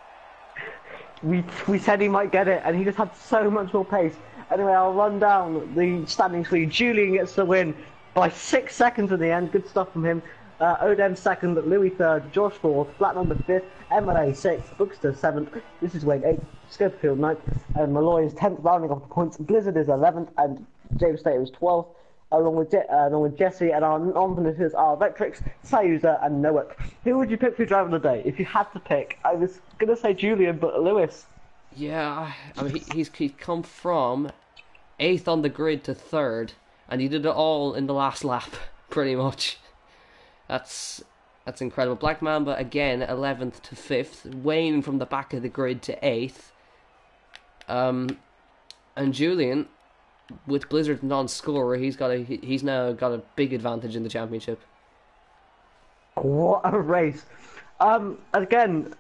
We said he might get it, and he just had so much more pace. Anyway, I'll run down the standings for you. Julian gets the win by 6 seconds in the end. Good stuff from him. Odem 2nd, Louis 3rd, Josh 4th, Flat Number 5th, MLA 6th, Bookster 7th, This is Wayne 8th, Scopefield 9th, and Malloy is 10th, rounding off the points. Blizzard is 11th, and James Slater is 12th, along with Jesse, and our non-finishers are Vectrix, Sayuza, and Noak. Who would you pick for your driver of the day? If you had to pick, I was going to say Julian, but Lewis. Yeah, I mean, he's come from 8th on the grid to 3rd, and he did it all in the last lap, pretty much. That's incredible. Black Mamba again 11th to 5th. Wayne from the back of the grid to 8th. And Julian, with Blizzard non-scorer, he's now got a big advantage in the championship. What a race! Again,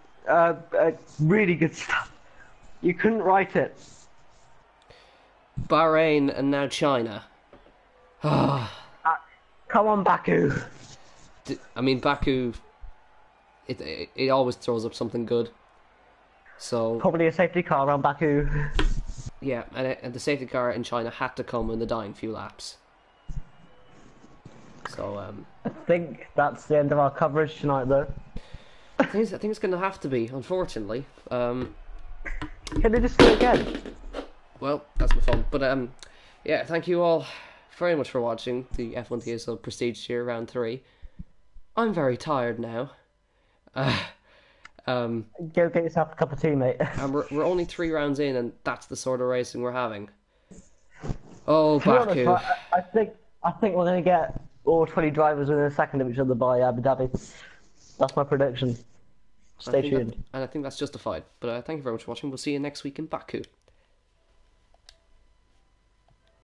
really good stuff. You couldn't write it. Bahrain and now China. Come on, Baku. I mean, Baku, it always throws up something good. So Probably a safety car around Baku. yeah, and the safety car in China had to come in the dying few laps. So I think that's the end of our coverage tonight, though. I think it's going to have to be, unfortunately. Can they just do it again? Well, that's my phone. But yeah, thank you all very much for watching the F1 TSL Prestige Tier Round 3. I'm very tired now. Go get yourself a cup of tea, mate. And we're only 3 rounds in, and that's the sort of racing we're having. Oh, To be Baku. honest, I think we're going to get all 20 drivers within a second of each other by Abu Dhabi. That's my prediction. Stay tuned. And I think that's justified. But thank you very much for watching. We'll see you next week in Baku.